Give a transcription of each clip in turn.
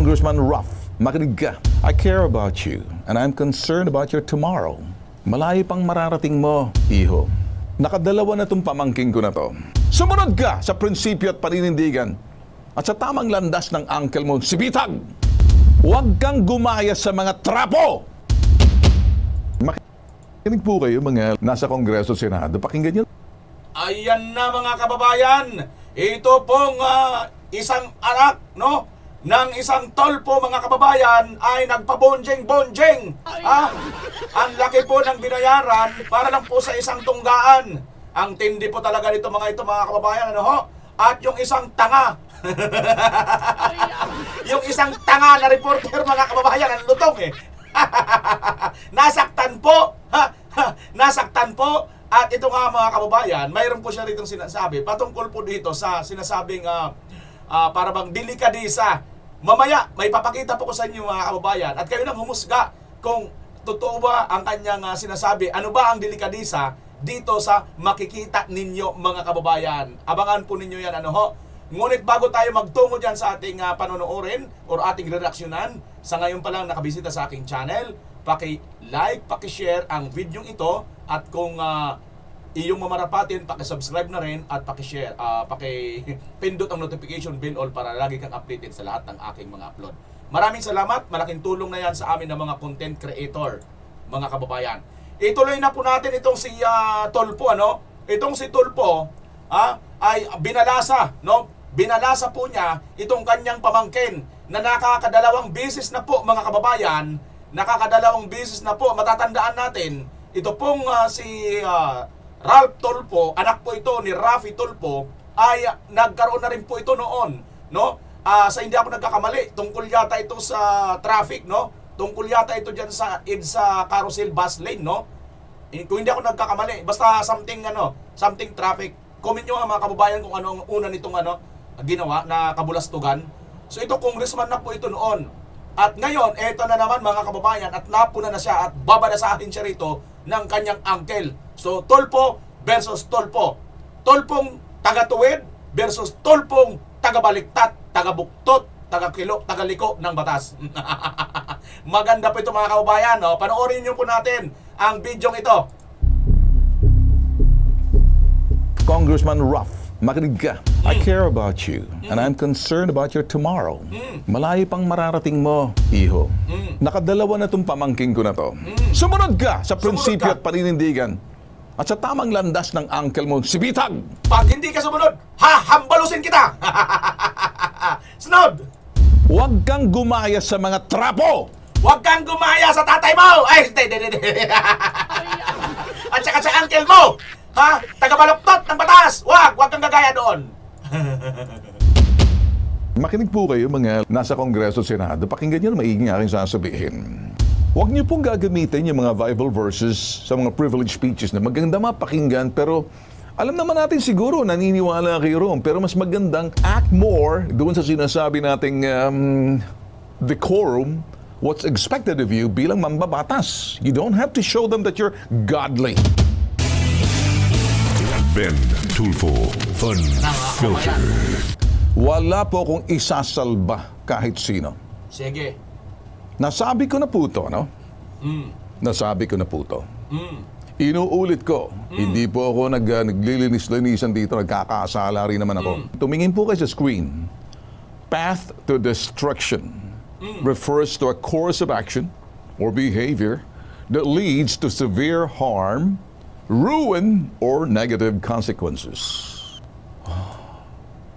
Congressman Ruff, makinig ka. I care about you and I'm concerned about your tomorrow. Malayo pang mararating mo, iho. Nakadalawa na itong pamangking ko na to. Sumunod ka sa prinsipyo at paninindigan at sa tamang landas ng uncle mo, si Bitag. Huwag kang gumaya sa mga trapo! Makinig po kayo mga nasa Kongreso at Senado. Pakinggan nyo. Ayan na mga kababayan, ito pong isang anak, no? Ng isang tolpo mga kababayan ay nagpabonjeng-bonjeng. Ang laki po ng binayaran para lang po sa isang tunggaan. Ang tindi po talaga nito mga kababayan, ano ho? At yung isang tanga. Yung isang tanga na reporter mga kababayan, ang lutong eh. Nasaktan po. Nasaktan po. At ito nga mga kababayan, mayroon po siya rito sinasabi patungkol po dito sa sinasabing para bang delikadisa. Mamaya, may papakita po ko sa inyo mga kababayan at kayo nang humusga kung totoo ba ang kanyang sinasabi. Ano ba ang delikadisa dito sa makikita ninyo mga kababayan? Abangan po ninyo yan, ano ho? Ngunit bago tayo magtungo dyan sa ating panonoorin or ating reaksyonan, sa ngayon pa lang nakabisita sa aking channel, paki-like, paki-share ang video ito at kung iyong mamarapatin, paki-subscribe na rin at paki-share, paki-pindot ang notification bell all para lagi kang updated sa lahat ng aking mga upload. Maraming salamat, malaking tulong na yan sa amin ng mga content creator, mga kababayan. Ituloy na po natin itong si Tolpo, ano? Itong si Tolpo ay binalasa, no? Binalasa po niya itong kanyang pamangkin na nakakadalawang beses na po mga kababayan, nakakadalawang beses na po, matatandaan natin, ito pong si Ralph Tolpo, anak po ito ni Raffy Tolpo, ay nagkaroon na rin po ito noon, no? Sa hindi ako nagkakamali, tungkol yata ito sa traffic, no? Tungkol yata ito diyan sa EDSA Carousel Bus Lane, no? Kung hindi ako nagkakamali, basta something traffic. Comment nyo mga kababayan kung ano ang una nitong ginawa na kabulastugan. So ito congressman na po ito noon. At ngayon, eto na naman mga kababayan at napuna na siya at babadasahin siya rito ng kanyang uncle. So Tolpo versus Tolpo. Tolpong taga-tuwid versus Tolpong taga-baliktat, taga-buktot, taga-liko ng batas. Maganda po ito mga kababayan. No? Panoorin nyo po natin ang video ito. Congressman Ruff, makinig ka. I care about you and I'm concerned about your tomorrow. Malayo pang mararating mo, iho. Nakadalawa na itong pamangking ko na to. Sumunod ka sa prinsipyo at paninindigan at sa tamang landas ng uncle mo, si Bitag. Pag hindi ka sumunod, hahambalusin kita! Sunod! Huwag kang gumaya sa mga trapo! Huwag kang gumaya sa tatay mo! Ay, hindi. At saka sa uncle mo! Taga-baluktot ng batas! Huwag kang gagaya doon! Makinig po kayo mga nasa Kongreso at Senado. Pakinggan nyo na maiging aking sasabihin. Huwag niyo pong gagamitin yung mga Bible verses sa mga privilege speeches na maganda mapakinggan, pero alam naman natin siguro, naniniwala kayo roon, pero mas magandang act more doon sa sinasabi nating decorum, what's expected of you bilang mambabatas. You don't have to show them that you're godly. Ben Tulfo Fun Filter. Wala po akong isasalba kahit sino. Sige. Nasabi ko na po ito, no? Nasabi ko na po ito. Inuulit ko, hindi po ako naglilinis-linisan dito, nagkakasala rin naman ako. Tumingin po kayo sa screen. Path to destruction refers to a course of action or behavior that leads to severe harm, ruin, or negative consequences.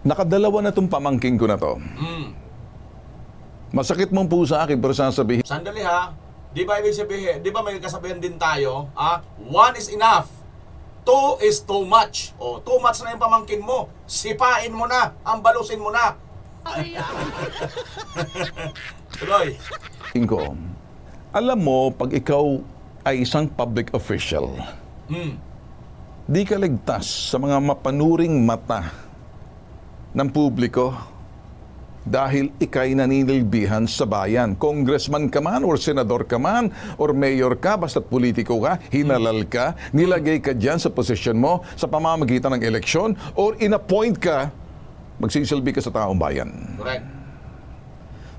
Nakadalawa na itong pamangking ko na to. Masakit mong po sa akin, pero sasabihin. Sandali ha. Di ba ibig sabihin, di ba may kasabihan din tayo, one is enough, two is too much. O, too much na yung pamangkin mo. Sipain mo na, ambalusin mo na. Tuloy. Ko, alam mo, pag ikaw ay isang public official, di ka ligtas sa mga mapanuring mata ng publiko dahil ikay naninilbihan sa bayan. Congressman ka man, or senador ka man, or mayor ka, basta't politiko ka, hinalal ka, nilagay ka dyan sa posisyon mo sa pamamagitan ng eleksyon, or inappoint ka, magsisilbi ka sa taong bayan. Correct.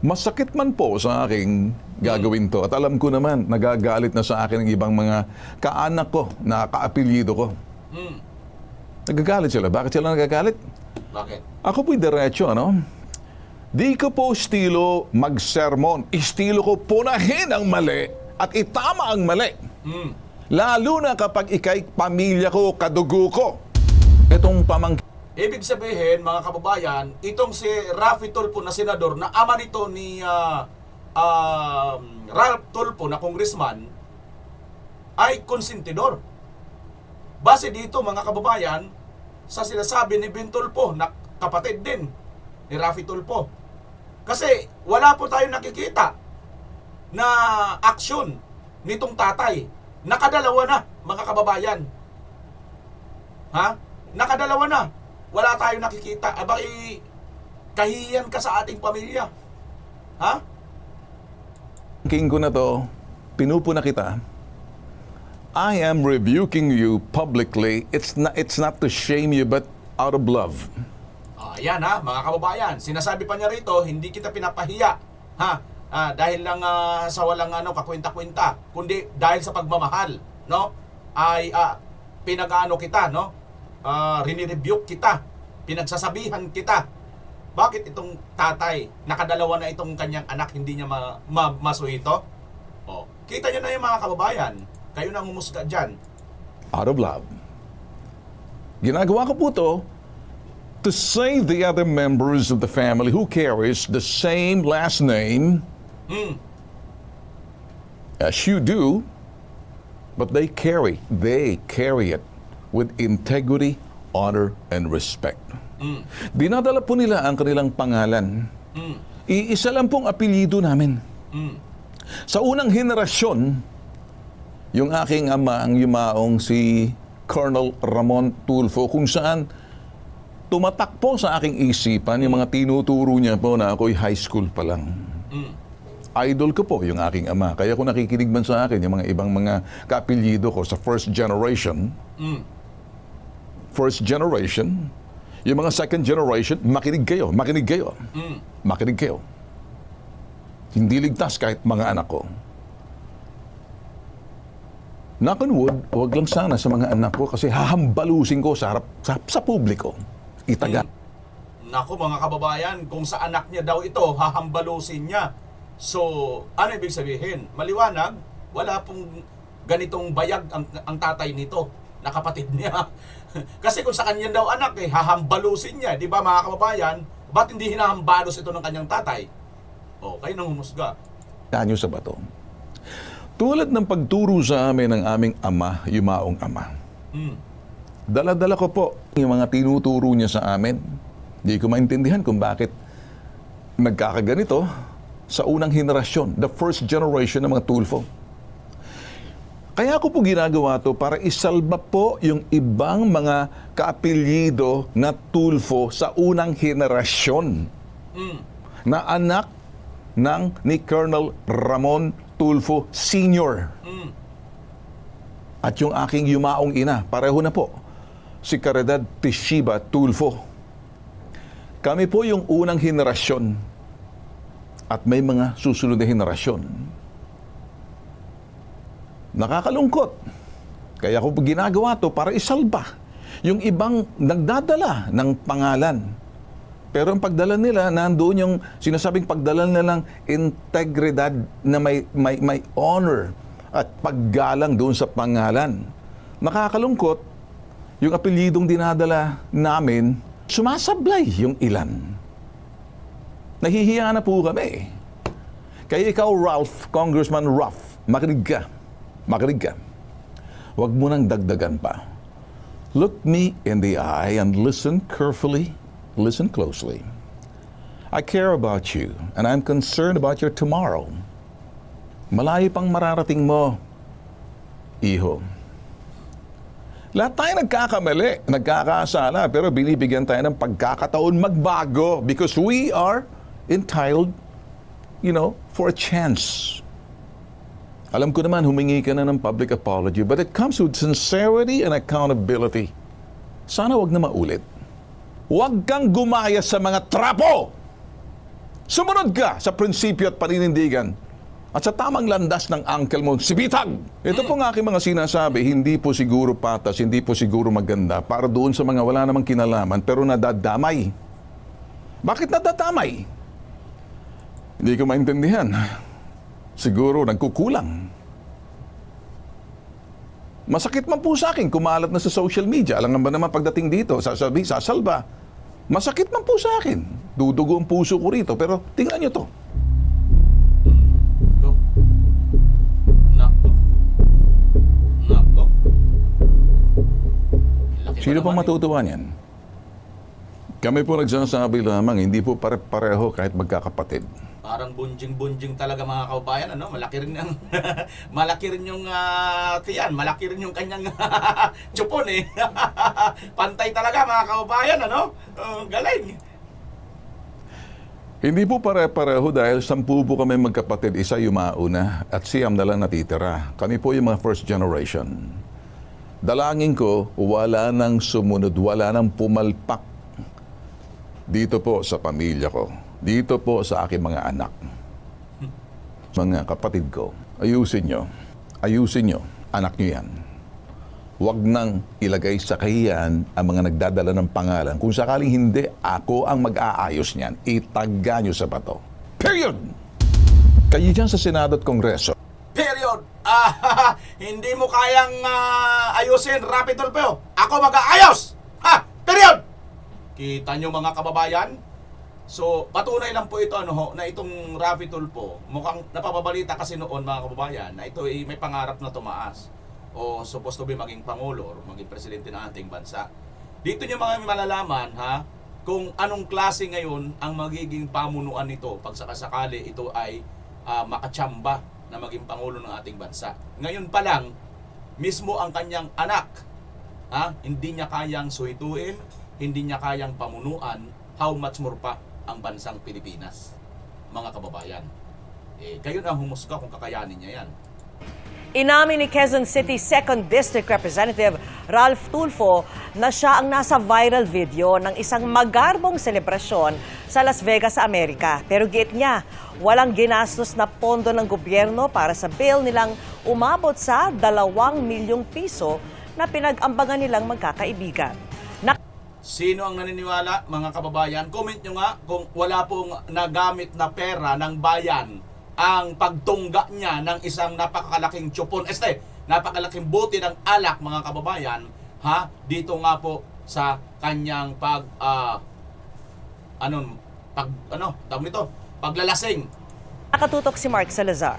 Masakit man po sa aking gagawin to. At alam ko naman, nagagalit na sa akin ng ibang mga kaanak ko na kaapelyido ko. Nagagalit sila. Bakit sila nagagalit? Bakit? Ako po'y diretso, ano? Di ko po estilo mag-sermon. Estilo ko punahin ang mali at itama ang mali. Lalo na kapag ikay pamilya ko, kadugo ko. Itong Ibig sabihin, mga kababayan, itong si Raffy Tulfo na senador na ama nito ni Ralph Tulfo na congressman ay konsentidor. Base dito, mga kababayan, sa sinasabi ni Ben Tulfo na kapatid din ni Raffy Tulfo. Kasi wala po tayo nakikita na aksyon nitong tatay. Nakadalawa na, mga kababayan. Ha? Nakadalawa na. Wala tayong nakikita. Abay, kahiyan ka sa ating pamilya. Ha? king ko na to, pinupuna kita. I am rebuking you publicly. It's not to shame you, but out of love. Ayan ha, mga kababayan. Sinasabi pa niya rito, hindi kita pinapahiya. Ha? Dahil lang sa walang kakwenta-kwenta, kundi dahil sa pagmamahal, no? Ay pinag-ano kita, no? Rinirebuke kita, pinagsasabihan kita. Bakit itong tatay, nakadalawa na itong kanyang anak, hindi niya masuhito? Oh, kita niyo na yung mga kababayan. Kayo na humusga dyan. Out of love. Ginagawa ko po to to save the other members of the family who carries the same last name as you do, but they carry it with integrity, honor, and respect. Dinadala po nila ang kanilang pangalan. Iisa lang pong apelyido namin. Sa unang henerasyon, yung aking ama, ang yumaong si Colonel Ramon Tulfo, kung saan tumatakpo sa aking isipan yung mga tinuturo niya po na ako'y high school pa lang. Idol ko po yung aking ama. Kaya kung nakikinig man sa akin yung mga ibang mga kaapelyido ko sa first generation, yung mga second generation, makinig kayo. Makinig kayo. Hindi ligtas kahit mga anak ko. Knock on wood, huwag lang sana sa mga anak ko kasi hahambalusin ko sa harap sa publiko. Itaga. Naku mga kababayan, kung sa anak niya daw ito, hahambalusin niya. So, ano ibig sabihin? Maliwanag, wala pong ganitong bayag ang tatay nito na kapatid niya. Kasi kung sa kanya daw anak, hahambalusin niya. Di ba mga kababayan? Ba't hindi hinahambalos ito ng kanyang tatay? O, kayo nang humusga. Tanyo sa bato. Tulad ng pagturo sa amin ng aming ama, yumaong ama. Dala-dala ko po yung mga tinuturo niya sa amin. Hindi ko maintindihan kung bakit nagkakaganito sa unang henerasyon, the first generation ng mga Tulfo. Kaya ko po ginagawa to para isalba po yung ibang mga kaapelyido na Tulfo sa unang henerasyon na anak ni Colonel Ramon Tulfo Sr. At yung aking yumaong ina, pareho na po, si Caridad Tishiba Tulfo. Kami po yung unang henerasyon at may mga susunod na henerasyon. Nakakalungkot. Kaya ko ginagawa to para isalba yung ibang nagdadala ng pangalan. Pero ang pagdala nila, nandoon yung sinasabing pagdala nilang integridad na may honor at paggalang doon sa pangalan. Nakakalungkot, yung apelyidong dinadala namin, sumasablay yung ilan. Nahihiya na po kami. Kaya ikaw, Ralph, Congressman Ralph, makinig ka. Huwag mo nang dagdagan pa. Look me in the eye and listen carefully. Listen closely. I care about you and I'm concerned about your tomorrow. Malayo pang mararating mo, iho. Lahat tayo nagkakamali, nagkakasala, pero binibigyan tayo ng pagkakataon magbago because we are entitled, for a chance. Alam ko naman, humingi ka na ng public apology, but it comes with sincerity and accountability. Sana wag na maulit. Huwag kang gumaya sa mga trapo! Sumunod ka sa prinsipyo at paninindigan at sa tamang landas ng uncle mo, si Bitag. Ito po nga aking mga sinasabi, hindi po siguro patas, hindi po siguro maganda para doon sa mga wala namang kinalaman pero nadadamay. Bakit nadadamay? Hindi ko maintindihan. Siguro nagkukulang. Masakit man po sa akin, kumalat na sa social media. Alam nga ba naman pagdating dito, sasabi, sasalba. Masakit man po sa akin. Dudugo ang puso ko rito. Pero tingnan nyo to. Nako. Nako. Laki Sino pa pang naman matutuwa niyan? Kami po nagsasabi lamang, hindi po pare-pareho kahit magkakapatid. Parang bunjing-bunjing talaga mga kababayan, ano? Malaki rin yung malaki rin yung tiyan, malaki rin yung kanyang tsupon eh. Pantay talaga mga kababayan, ano? Galing. Hindi po pare-pareho dahil 10 po kami magkapatid, isa yumauna at siyam na lang natitira. Kami po yung mga first generation. Dalangin ko, wala nang sumunod, wala nang pumalpak dito po sa pamilya ko. Dito po sa aking mga anak. Mga kapatid ko, ayusin nyo, anak nyo yan. Huwag nang ilagay sa kahiyan ang mga nagdadala ng pangalan. Kung sakaling hindi, ako ang mag-aayos niyan. Itaga nyo sa bato. Period! Kayo dyan sa Senado at Kongreso. Period. Hindi mo kayang ayusin, Rapi Tulfo. Ako mag-aayos. Ha? Period. Kita nyo mga kababayan? So, patunay lang po ito na itong Rapi Tulfo, mukhang napapabalita kasi noon mga kababayan na ito ay may pangarap na tumaas o supposed to be maging pangulo o maging presidente ng ating bansa. Dito nyo mga malalaman kung anong klase ngayon ang magiging pamunuan nito pag sakasakali ito ay makatsamba na maging pangulo ng ating bansa. Ngayon pa lang, mismo ang kanyang anak, hindi niya kayang suhituin, hindi niya kayang pamunuan, how much more pa ang bansang Pilipinas, mga kababayan. Kayo na humusga kung kakayanin niya yan. Inamin ni Quezon City 2nd District Representative Ralph Tulfo na siya ang nasa viral video ng isang magarbong selebrasyon sa Las Vegas sa Amerika. Pero giit niya, walang ginastos na pondo ng gobyerno para sa bill nilang umabot sa 2 milyong piso na pinag-ambangan nilang magkakaibigan. Sino ang naniniwala, mga kababayan? Comment nyo nga kung wala pong nagamit na pera ng bayan ang pagtungga niya ng isang napakalaking tsupon. Napakalaking bote ng alak, mga kababayan, dito nga po sa kanyang paglalasing. Nakatutok si Mark Salazar.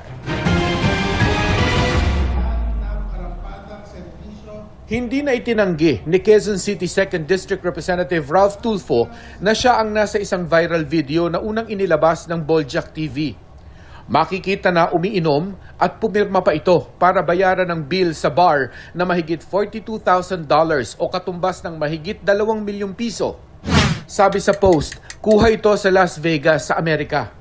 Hindi na itinanggi ni Quezon City 2nd District Representative Ralph Tulfo na siya ang nasa isang viral video na unang inilabas ng Boljak TV. Makikita na umiinom at pumirma pa ito para bayaran ng bill sa bar na mahigit $42,000 o katumbas ng mahigit 2 milyong piso. Sabi sa post, kuha ito sa Las Vegas sa Amerika.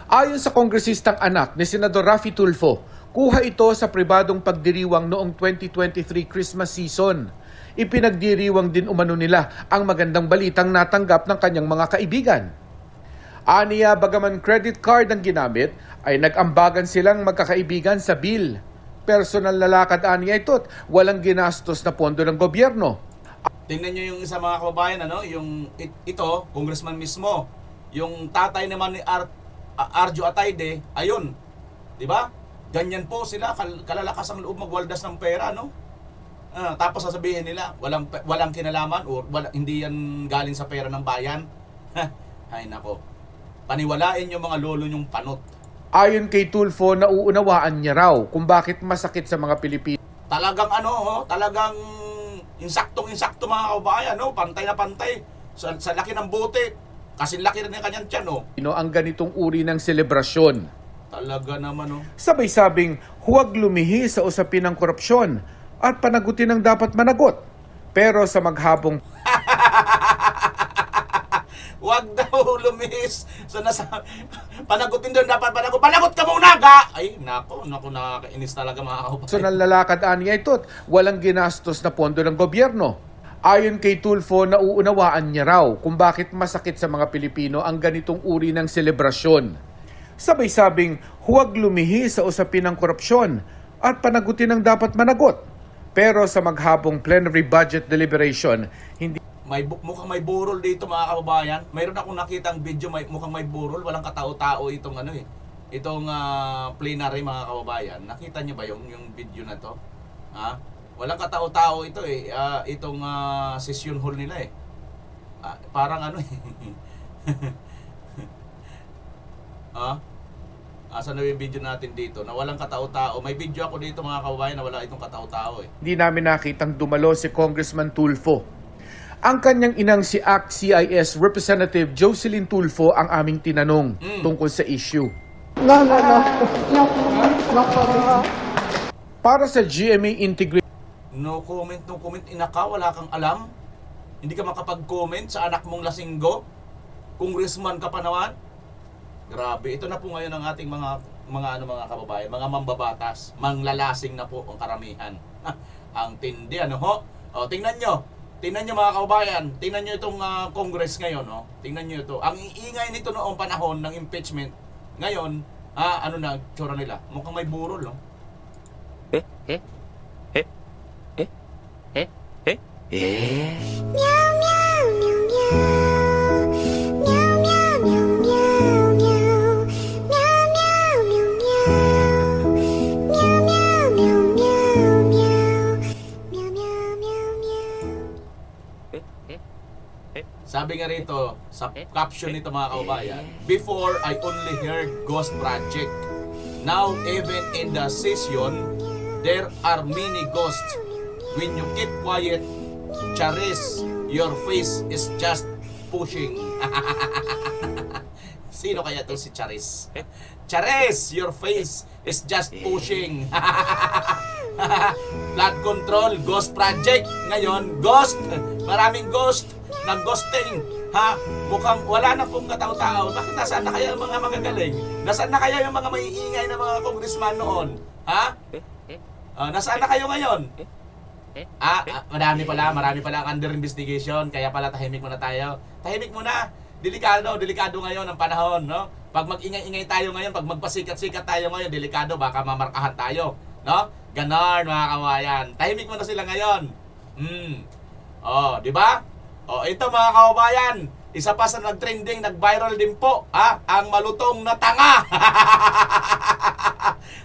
Ayon sa kongresistang anak ni Senador Rafi Tulfo, kuha ito sa pribadong pagdiriwang noong 2023 Christmas season. Ipinagdiriwang din umano nila ang magandang balitang natanggap ng kanyang mga kaibigan. Aniya, bagaman credit card ang ginamit, ay nag-ambagan silang magkakaibigan sa bill. Personal na lakad aniya ito't walang ginastos na pondo ng gobyerno. Tingnan nyo yung isa mga kababayan, yung ito, congressman mismo. Yung tatay naman ni Arjo Atayde, ayun, di ba? Ganyan po sila, kalalakas ang loob magwaldas ng pera, no? Tapos sasabihin nila, walang kinalaman o hindi yan galing sa pera ng bayan. Ay nako, paniwalain yung mga lolo nyong panot. Ayon kay Tulfo, nauunawaan niya raw kung bakit masakit sa mga Pilipino. Talagang talagang insaktong-insakto mga kababayan, no? Pantay na pantay sa laki ng bote. Kasi laki rin yung kanyang tiyan, no? Ang ganitong uri ng selebrasyon. Talaga naman, no? Sabay-sabing huwag lumihi sa usapin ng korupsyon at panagutin ang dapat managot. Pero sa maghabong Huwag daw lumihis sa panagutin doon dapat panagot. Panagot ka muna, ga! Ay, nako, nakakainis talaga mga kababayan. personal na lakad aniya ito't walang ginastos na pondo ng gobyerno. Ayon kay Tulfo, nauunawaan niya raw kung bakit masakit sa mga Pilipino ang ganitong uri ng selebrasyon. Sabay sabing huwag lumihi sa usapin ng korupsyon at panagutin ang dapat managot. Pero sa maghabong plenary budget deliberation, hindi Mukhang may burol dito mga kababayan. Mayroon akong nakitang video, mukhang may burol. Walang katao-tao itong itong plenary mga kababayan. Nakita niyo ba yung video na to? Ha? Walang katao-tao ito eh. Itong session hall nila eh. Parang Asan na yung video natin dito na walang katao-tao? May video ako dito mga kababayan na wala itong katao-tao eh. hindi namin nakitang dumalo si Congressman Tulfo. Ang kanyang inang si ACT-CIS Representative Jocelyn Tulfo ang aming tinanong tungkol sa issue. No. No comment. Para sa GMA Integrated No comment. Inaka, wala kang alam. Hindi ka makapag-comment sa anak mong lasinggo. Congressman ka pa naman. Grabe, ito na po ngayon ang ating mga kababayan, mga mambabatas. Manglalasing na po ang karamihan. Ang tindi, ho? O, tingnan nyo mga kababayan, tingnan nyo itong Congress ngayon, no? Tingnan nyo ito. Ang iingay nito noong panahon ng impeachment, ngayon, ano na, tsura nila? Mukhang may burol, no? Sabi nga rito, sa caption nito mga kababayan, before I only heard Ghost Project. Now even in the session, there are many ghosts. When you keep quiet, Charis, your face is just pushing. Sino kaya to si Charis? Charis, your face is just pushing. Flood control, Ghost Project. Ngayon, ghost. Maraming ghost. Nag-ghosting. Ha? Mukhang wala na pong katao-tao. Bakit nasaan na kaya yung mga magagaling? Nasaan na kaya yung mga maiingay na mga congressman noon? Ha? Nasaan na kayo ngayon? Marami pala ang under investigation. Kaya pala tahimik muna tayo. Tahimik muna. Delikado ngayon ang panahon, no? Pag mag-ingay-ingay tayo ngayon, pag magpasikat-sikat tayo ngayon, delikado, baka mamarkahan tayo, no? Ganon, mga kababayan. Tahimik muna sila ngayon. Di ba? Ito mga kababayan, isa pa sa nag-trending, nag-viral din po, ang malutong na tanga.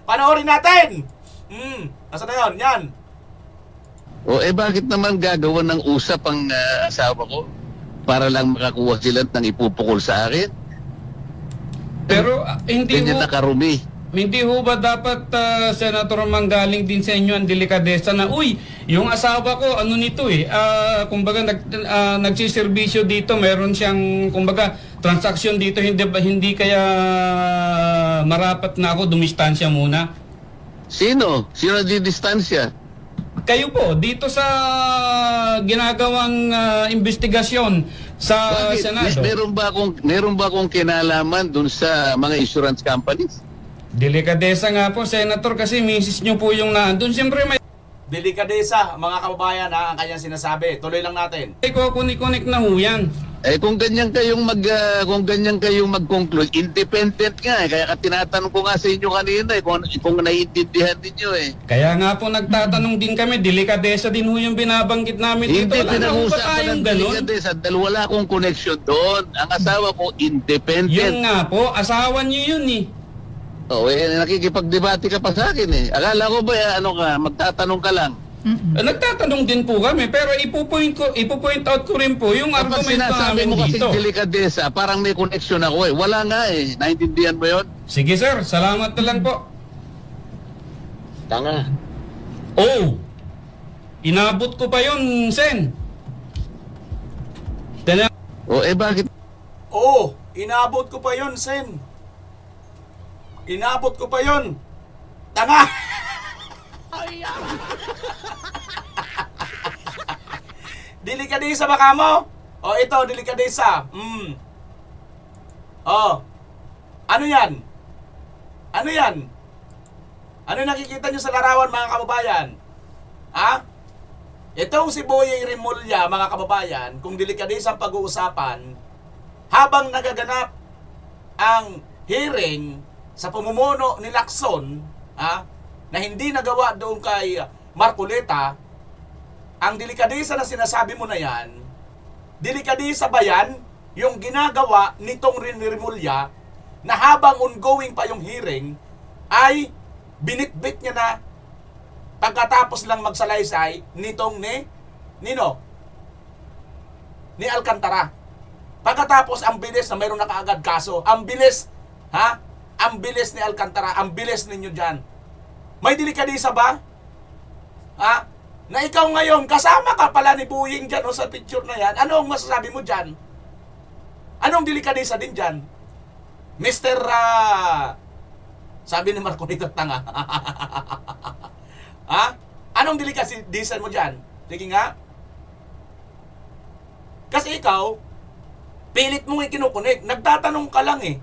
Panoorin natin. Nasaan na yun? Yan. Bakit naman gagawa ng usap ang asawa ko para lang makakuha sila ng ipupukol sa akin? Pero Ganyan nakarumi. hindi ho ba dapat, Senator, manggaling din sa inyo ang delikadesa na, yung asawa ko, ano nito kumbaga nagsiservisyo dito, meron siyang, kumbaga, transaksyon dito, hindi kaya marapat na ako dumistansya muna? Sino di distansya? Kayo po, dito sa ginagawang investigasyon sa Bakit? Senado. Meron ba akong kinalaman dun sa mga insurance companies? Delikadesa nga po, Senator, kasi misis nyo po yung nandun. Siyempre may Delikadesa, mga kababayan, ang kanyang sinasabi. Tuloy lang natin. kunik-kunik na ho yan. Kung ganyan kayong mag-conclude, independent nga kaya tinatanong ko nga sa inyo kanina kung naiintindihan niyo Kaya nga po nagtatanong din kami, delikadesa din ho yung binabanggit namin dito. Hindi Wala na ho ba pinag-uusapan tayong ng ganun? delikadesa dahil wala akong connection doon. Ang asawa ko independent. Yun nga po, asawa nyo yun Nakikipagdebate ka pa sa akin Akala ko ba magtatanong ka lang. Nagtatanong din po kami, pero ipupoint out ko rin po yung Kapag argumento sinasabi namin mo kasi dito. delikadesa, parang may connection ako Wala nga Naintindihan mo yun? Sige sir, salamat na lang po. Tanga. Inabot ko pa yun, Sen. Bakit? Inabot ko pa yun, Sen. Inabot ko pa yun. Tanga! Delikadesa ba kamo? Ito, delikadesa. Ano yan? Ano yan? Ano nakikita nyo sa larawan, mga kababayan? Itong si Boyeng Rimulya, mga kababayan, kung delikadisang pag-uusapan, habang nagaganap ang hearing sa pamumuno ni Lacson, na hindi nagawa doon kay Marcoleta, ang delikadisa na sinasabi mo na yan, delikadisa ba yan yung ginagawa nitong Rimulya na habang ongoing pa yung hearing, ay binitbit niya na pagkatapos lang magsalaysay nitong ni Alcantara. Pagkatapos ang bilis na mayroon na kaagad kaso. Ang bilis, Ang bilis ni Alcantara, ang bilis ninyo dyan. May delikadisa ba? Na ikaw ngayon, kasama ka pala ni Boyeng dyan sa picture na yan. Ano ang masasabi mo dyan? Anong delikadisa din dyan? Mr. Sabi ni Marcolita, tanga. Anong delikadisa mo dyan? Sige nga. Kasi ikaw, pilit mong ikinukunik. Nagtatanong ka lang eh.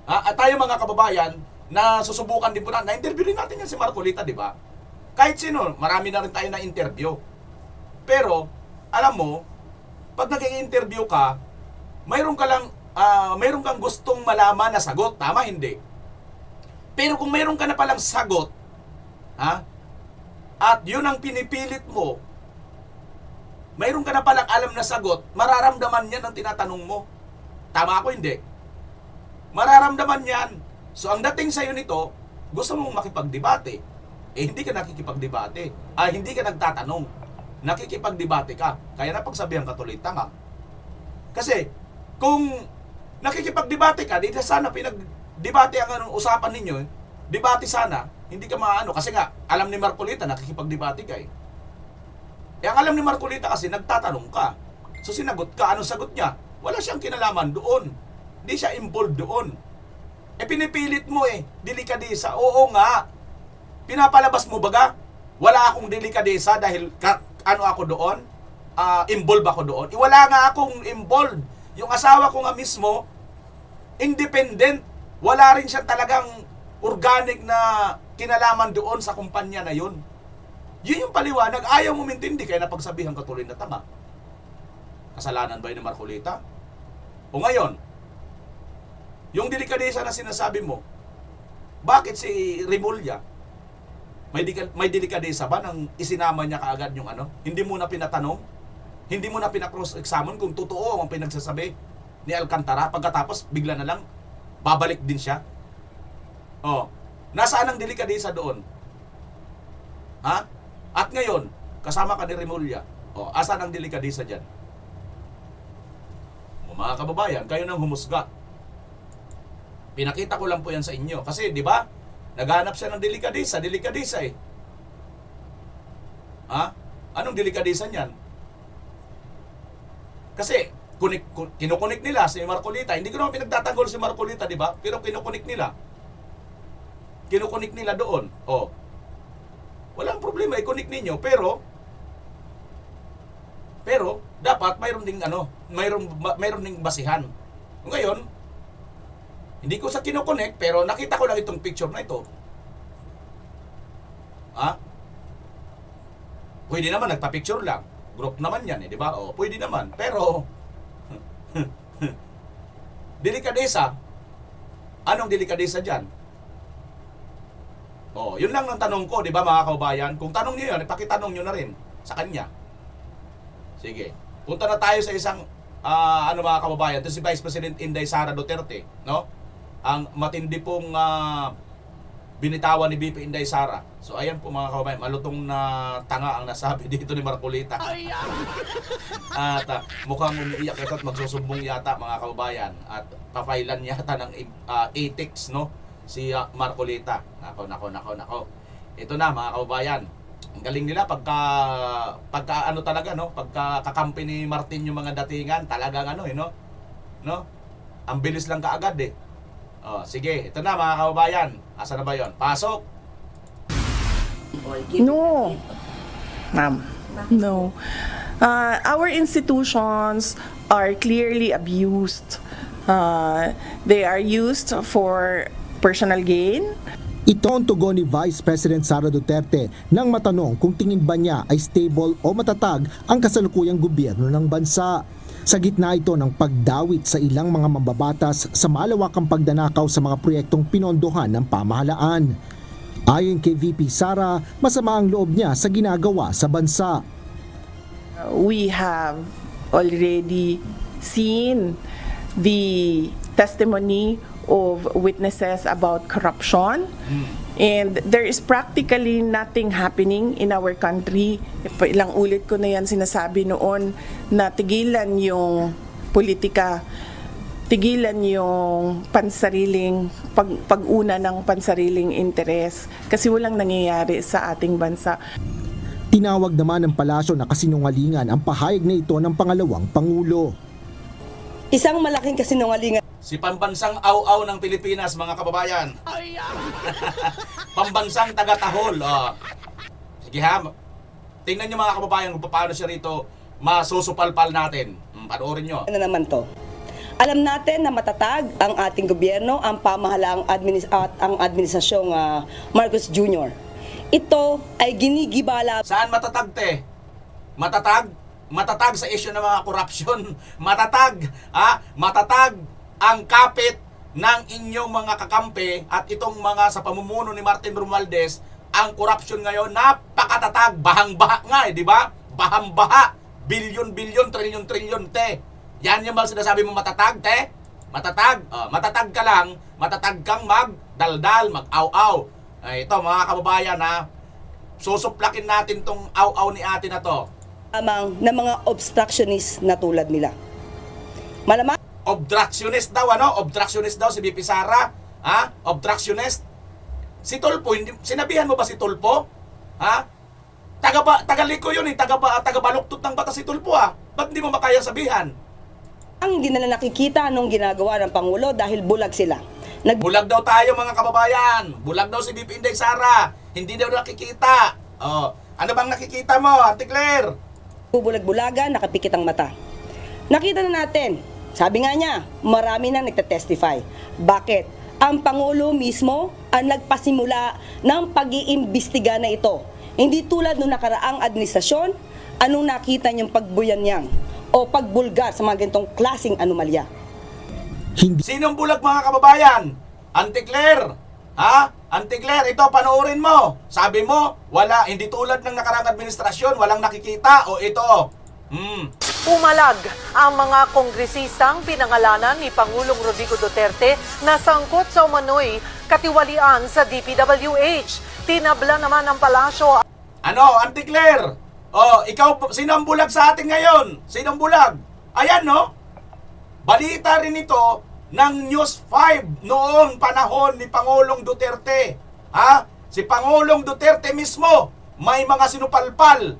At tayo mga kababayan, na susubukan din po na-interview rin natin yan si Marcolita, di ba? Kahit sino, marami na rin tayo na interview. Pero, alam mo, pag nag-i-interview ka, mayroon kang gustong malaman na sagot, tama hindi? Pero kung mayroon ka na palang sagot, at yun ang pinipilit mo, mayroon ka na palang alam na sagot, mararamdaman yan ang tinatanong mo. Tama ako, hindi? Mararamdaman yan. So, ang dating sa'yo nito, gusto mong makipagdebate. Hindi ka nakikipagdebate. Hindi ka nagtatanong. Nakikipagdebate ka. Kaya napagsabihan ka tuloy, tanga. Kasi, kung nakikipagdebate ka, di na sana pinagdebate ang usapan ninyo, debate sana, hindi ka maano. Kasi nga, alam ni Marcolita, nakikipagdebate ka eh. Ang alam ni Marcolita kasi, nagtatanong ka. So, sinagot ka. Anong sagot niya? Wala siyang kinalaman doon. Hindi siya involved doon. Pinipilit mo delikadesa. Oo nga. Pinapalabas mo baga? Wala akong delikadesa dahil ako doon? Involved ako doon? Wala nga akong involved. Yung asawa ko nga mismo, independent. Wala rin siya talagang organic na kinalaman doon sa kumpanya na yun. Yun yung paliwanag. Ayaw mo mintindi kaya napagsabihan ka tuloy na tama. Kasalanan ba yun ni Marcolita? O ngayon, yung delikadesa na sinasabi mo, bakit si Rimulya, may delikadesa ba nang isinama niya kaagad yung Hindi mo na pinatanong? Hindi mo na pinakross-examine kung totoo ang pinagsasabi ni Alcantara, pagkatapos bigla na lang babalik din siya? Nasaan ang delikadesa doon? At ngayon, kasama ka ni Rimulya. Asan ang delikadesa dyan? Mga kababayan, kayo nang humusga. Pinakita ko lang po yan sa inyo. Kasi, di ba, naghanap siya ng delikadesa eh. Anong delikadesa niyan? Kasi, kinukunik nila si Marcolita. Hindi ko naman pinagtatanggol si Marcolita, di ba? Pero kinukunik nila. Kinukunik nila doon. Walang problema, ikunik ninyo. Pero, dapat mayroon ding basihan. Ngayon, hindi ko sa kinukonek, pero nakita ko lang itong picture na ito. Pwede naman, nagpa-picture lang. Group naman yan, di ba? Pwede naman. Pero, delikadesa. Anong delikadesa dyan? Yun lang ang tanong ko, di ba mga kababayan? Kung tanong niyo yun, ipakitanong nyo na rin sa kanya. Sige. Punta na tayo sa isang, mga kababayan. Ito si Vice President Inday Sara Duterte, no? Ang matindi pong binitawan ni BP Inday Sara. So ayan po mga kababayan, malutong na tanga ang nasabi dito ni Marcolita. At mukhang umiiyak ito at magsusumbong yata mga kababayan. At papailan yata ng ethics, no? Si Marcolita. Nako. Ito na mga kababayan. Ang galing nila pagka talaga, no? Pagka kakampi ni Martin yung mga datingan, talagang no? Ang bilis lang kaagad eh. Sige, ito na mga kababayan. Asa na ba yon? Pasok! No. Ma'am. No. Our institutions are clearly abused. They are used for personal gain. Ito ang tugon ni Vice President Sara Duterte nang matanong kung tingin ba niya ay stable o matatag ang kasalukuyang gobyerno ng bansa. Sa gitna ito ng pagdawit sa ilang mga mambabatas sa malawakang pagdanakaw sa mga proyektong pinondohan ng pamahalaan. Ayon kay VP Sara, masama ang loob niya sa ginagawa sa bansa. We have already seen the testimony of witnesses about corruption, and there is practically nothing happening in our country. Ilang ulit ko na yan sinasabi noon na tigilan yung politika, tigilan yung pansariling pag-una ng pansariling interes kasi walang nangyayari sa ating bansa. Tinawag naman ng palasyo na kasinungalingan ang pahayag na ito ng pangalawang Pangulo. Isang malaking kasinungalingan. Si pambansang aw-aw ng Pilipinas, mga kababayan. Pambansang taga-tahol. Sige ha, tingnan nyo mga kababayan kung paano siya rito masusupalpal natin. Panoorin nyo. Ano naman to? Alam natin na matatag ang ating gobyerno, ang pamahalaang ang administrasyong Marcos Jr. Ito ay ginigibala. Saan matatag, te? Matatag? Matatag sa issue ng mga korupsyon. Matatag. Matatag ang kapit ng inyong mga kakampi at itong mga sa pamumuno ni Martin Romualdez. Ang korupsyon ngayon, napakatatag. Bahang-baha nga di ba? Bahang-baha. Bilyon-bilyon, trilyon-trilyon, te. Yan yung mga sinasabi mo matatag, te? Matatag. Matatag ka lang. Matatag kang magdaldal, mag-aw-aw. Ito mga kababayan susuplakin natin tong aw-aw ni ate na to. Lamang na mga obstructionist na tulad nila. Malamang Obstructionist daw, Obstructionist daw si BP Sara. Obstructionist. Si Tulfo, sinabihan mo ba si Tulfo? Tagaliko yun tagabaluktot ng batas si Tulfo Ba't hindi mo makaya sabihan? ang hindi na nakikita anong ginagawa ng Pangulo dahil bulag sila. Bulag daw tayo mga kababayan. Bulag daw si BP Inday Sara. Hindi daw nakikita. Ano bang nakikita mo, Auntie Claire? Bubulag-bulagan, nakapikit ang mata. Nakita na natin, sabi nga niya, marami nang nagtatestify. Bakit? Ang Pangulo mismo ang nagpasimula ng pag-iimbestiga na ito. Hindi tulad nung nakaraang administrasyon, anong nakita niyang pagbuyanyang o pagbulgar sa mga ganitong klaseng anomalya. Sinong bulag mga kababayan? Auntie Claire? Auntie Claire, ito panoorin mo. Sabi mo, wala, hindi tulad ng nakarang administrasyon, walang nakikita. O ito. Pumalag ang mga kongresistang pinangalanan ni Pangulong Rodrigo Duterte na sangkot sa umano'y katiwalian sa DPWH. Tinabla naman ng palasyo. Ano, Auntie Claire? Ikaw, sino ang bulag sa atin ngayon? Sino ang bulag? Ayan, no? Balita rin ito ng News 5 noong panahon ni Pangulong Duterte. Si Pangulong Duterte mismo may mga sinupalpal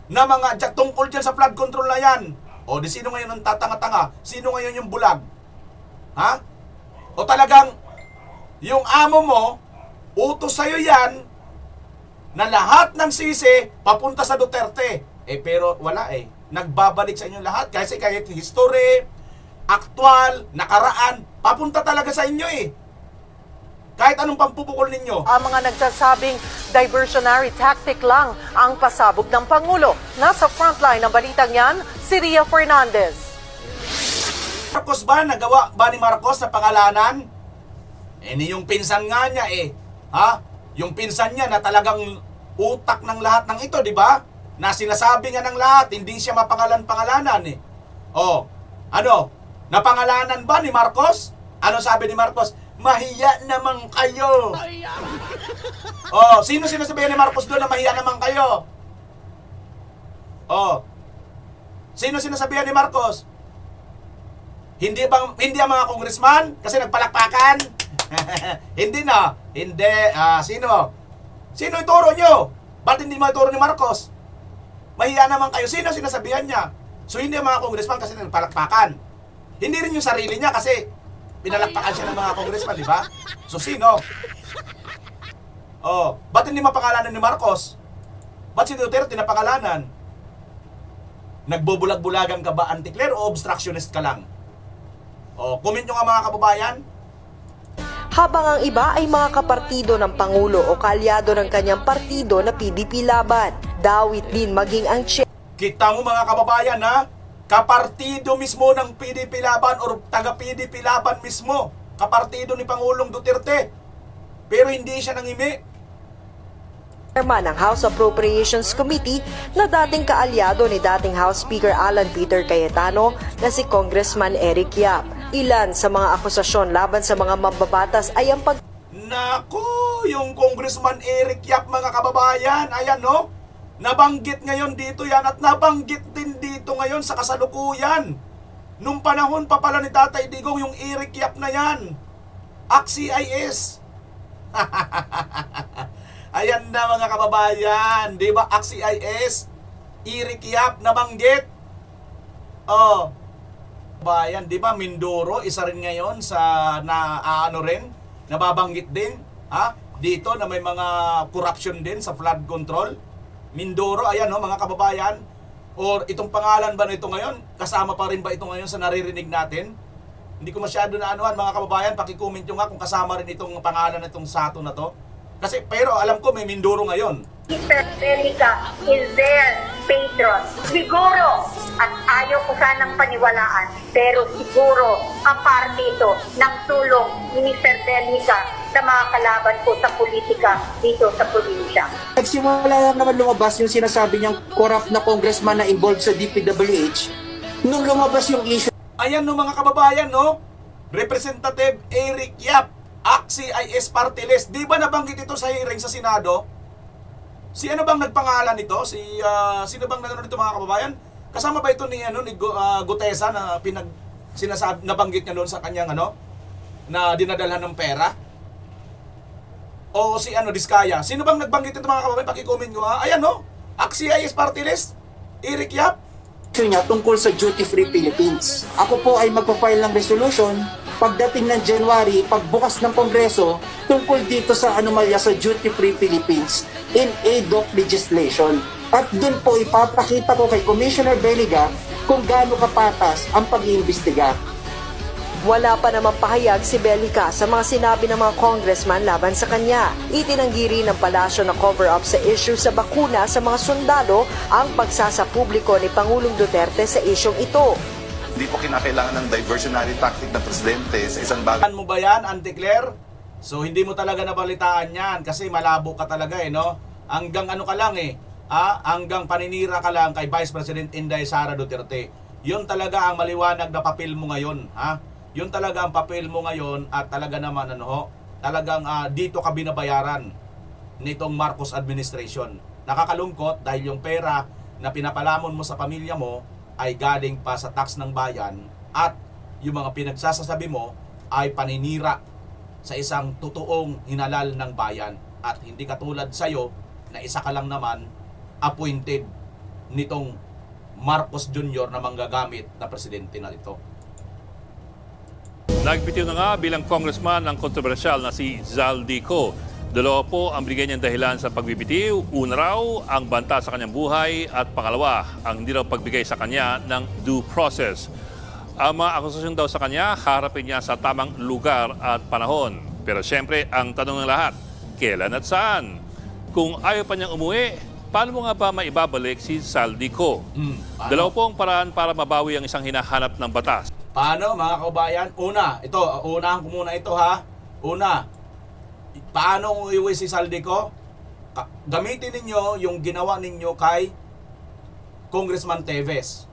na mga tungkol dyan sa flood control na yan. Di sino ngayon ang tatanga-tanga? Sino ngayon yung bulag? O talagang yung amo mo, utos sa'yo yan na lahat ng sisi papunta sa Duterte. Pero wala Nagbabalik sa inyo lahat kasi kahit history, aktwal, nakaraan, papunta talaga sa inyo Kahit anong pampupukol ninyo. Ang mga nagsasabing diversionary tactic lang ang pasabog ng Pangulo. Nasa frontline ng balitang yan, si Ria Fernandez. Marcos ba? Nagawa ba ni Marcos na pangalanan? Yung pinsan nga niya Yung pinsan niya na talagang utak ng lahat ng ito, di ba? Na sinasabi nga ng lahat, hindi siya mapangalan-pangalanan Ano? Napangalanan ba ni Marcos? Ano sabi ni Marcos? Mahiya naman kayo. Sino sinasabihan ni Marcos doon na mahiya naman kayo? Sino sinasabihan ni Marcos? Hindi ang mga congressman kasi nagpalakpakan? Hindi na. Hindi. Sino? Sino ituro nyo? Ba't hindi mo ituro ni Marcos? Mahiya naman kayo. Sino sinasabihan niya? So hindi ang mga congressman kasi nagpalakpakan. Hindi rin yung sarili niya kasi pinalakpakan siya ng mga congressman, di ba? So sino? Ba't hindi mapangalanan ni Marcos? Ba't si Duterte napangalanan? Nagbubulag-bulagan ka ba, Auntie Claire, o obstructionist ka lang? Comment nyo nga mga kababayan. habang ang iba ay mga kapartido ng Pangulo o kaalyado ng kanyang partido na PDP Laban. Dawit din maging ang Kita mo mga kababayan ha, kapartido mismo ng PDP Laban o taga-PDP Laban mismo, kapartido ni Pangulong Duterte. Pero hindi siya nangimi. chairman ng House Appropriations Committee na dating kaalyado ni dating House Speaker Alan Peter Cayetano na si Congressman Eric Yap. Ilan sa mga akusasyon laban sa mga mambabatas ay ang Naku, yung Congressman Eric Yap mga kababayan, ayan no, nabanggit ngayon dito yan at nabanggit din dito ngayon sa kasalukuyan. Nung panahon pa pala ni Tatay Digong yung Eric Yap na yan, ACT-CIS. Ayan na mga kababayan, di ba? ACT-CIS, Eric Yap nabanggit. Oh, bayan, di ba? Mindoro, isa rin ngayon sa nababanggit din, ha? Dito na may mga corruption din sa flood control. Mindoro, ayan no, mga kababayan. Or itong pangalan ba nito ngayon? Kasama pa rin ba ito ngayon sa naririnig natin? Hindi ko masyado na anuhan mga kababayan, paki-comment nyo nga kung kasama rin itong pangalan na itong Sato na to. Kasi, pero alam ko may Mindoro ngayon. Mr. Delica is their patron. Siguro, at ayaw ko sanang paniwalaan, pero siguro ang parte ito ng tulong ni Mr. Delica sa mga kalaban ko sa politika dito sa probinsya. Nagsimula lang naman lumabas yung sinasabi niyang corrupt na congressman na involved sa DPWH. Nung lumabas yung issue. Ayan no mga kababayan no, Representative Eric Yap, ACT-CIS Party List. Di ba nabanggit ito sa hearing sa Senado? Si ano bang nagpangalan nito? Sino bang nagano nito mga kababayan? Kasama ba ito ni Gutesa na nabanggit niya doon sa kanyang na dinadalhan ng pera? O si Diskaya? Sino bang nagbanggit ito mga kababayan? Paki-comment nyo ha. Ayan no, ACT-CIS Party List, Eric Yap. Niya tungkol sa Duty Free Philippines. Ako po ay magpa-file ng resolution pagdating ng January, pagbukas ng Kongreso, tungkol dito sa anomalya sa Duty Free Philippines in aid of legislation. At dun po ipapakita ko kay Commissioner Beliga kung gaano kapatas ang pag-iimbestiga. Wala pa namang pahayag si Belica sa mga sinabi ng mga congressman laban sa kanya. Itinanggi rin ng palasyo na cover-up sa issue sa bakuna sa mga sundalo ang pagsasapubliko ni Pangulong Duterte sa isyong ito. Hindi po kinakailangan ng diversionary tactic ng presidente sa isang bagay. Mo ba yan, Auntie Claire? So hindi mo talaga nabalitaan yan kasi malabo ka talaga no? Hanggang ka lang hanggang paninira ka lang kay Vice President Inday Sara Duterte. Yun talaga ang maliwanag na papel mo ngayon, ha? Yun talaga ang papel mo ngayon at talaga naman talagang dito ka binabayaran nitong Marcos administration. Nakakalungkot dahil yung pera na pinapalamon mo sa pamilya mo ay galing pa sa tax ng bayan at yung mga pinagsasasabi mo ay paninira sa isang totoong hinalal ng bayan at hindi katulad sa'yo na isa ka lang naman appointed nitong Marcos Jr. na manggagamit na presidente na ito. Nagbitiw na nga bilang congressman ng kontrobersyal na si Zaldico. Dalawa po ang bigay niyang dahilan sa pagbibitiw. Una raw, ang banta sa kanyang buhay at pangalawa, ang hindi raw pagbigay sa kanya ng due process. Ang mga akusasyon daw sa kanya, harapin niya sa tamang lugar at panahon. Pero siyempre, ang tanong ng lahat, kailan at saan? Kung ayaw pa niyang umuwi, paano mo nga ba maibabalik si Zaldico? Dalawa po ang paraan para mabawi ang isang hinahanap ng batas. Paano mga kaubayan? Unahan ko muna ito ha. Una, paano uiwi si Zaldico? Gamitin ninyo yung ginawa ninyo kay Congressman Teves.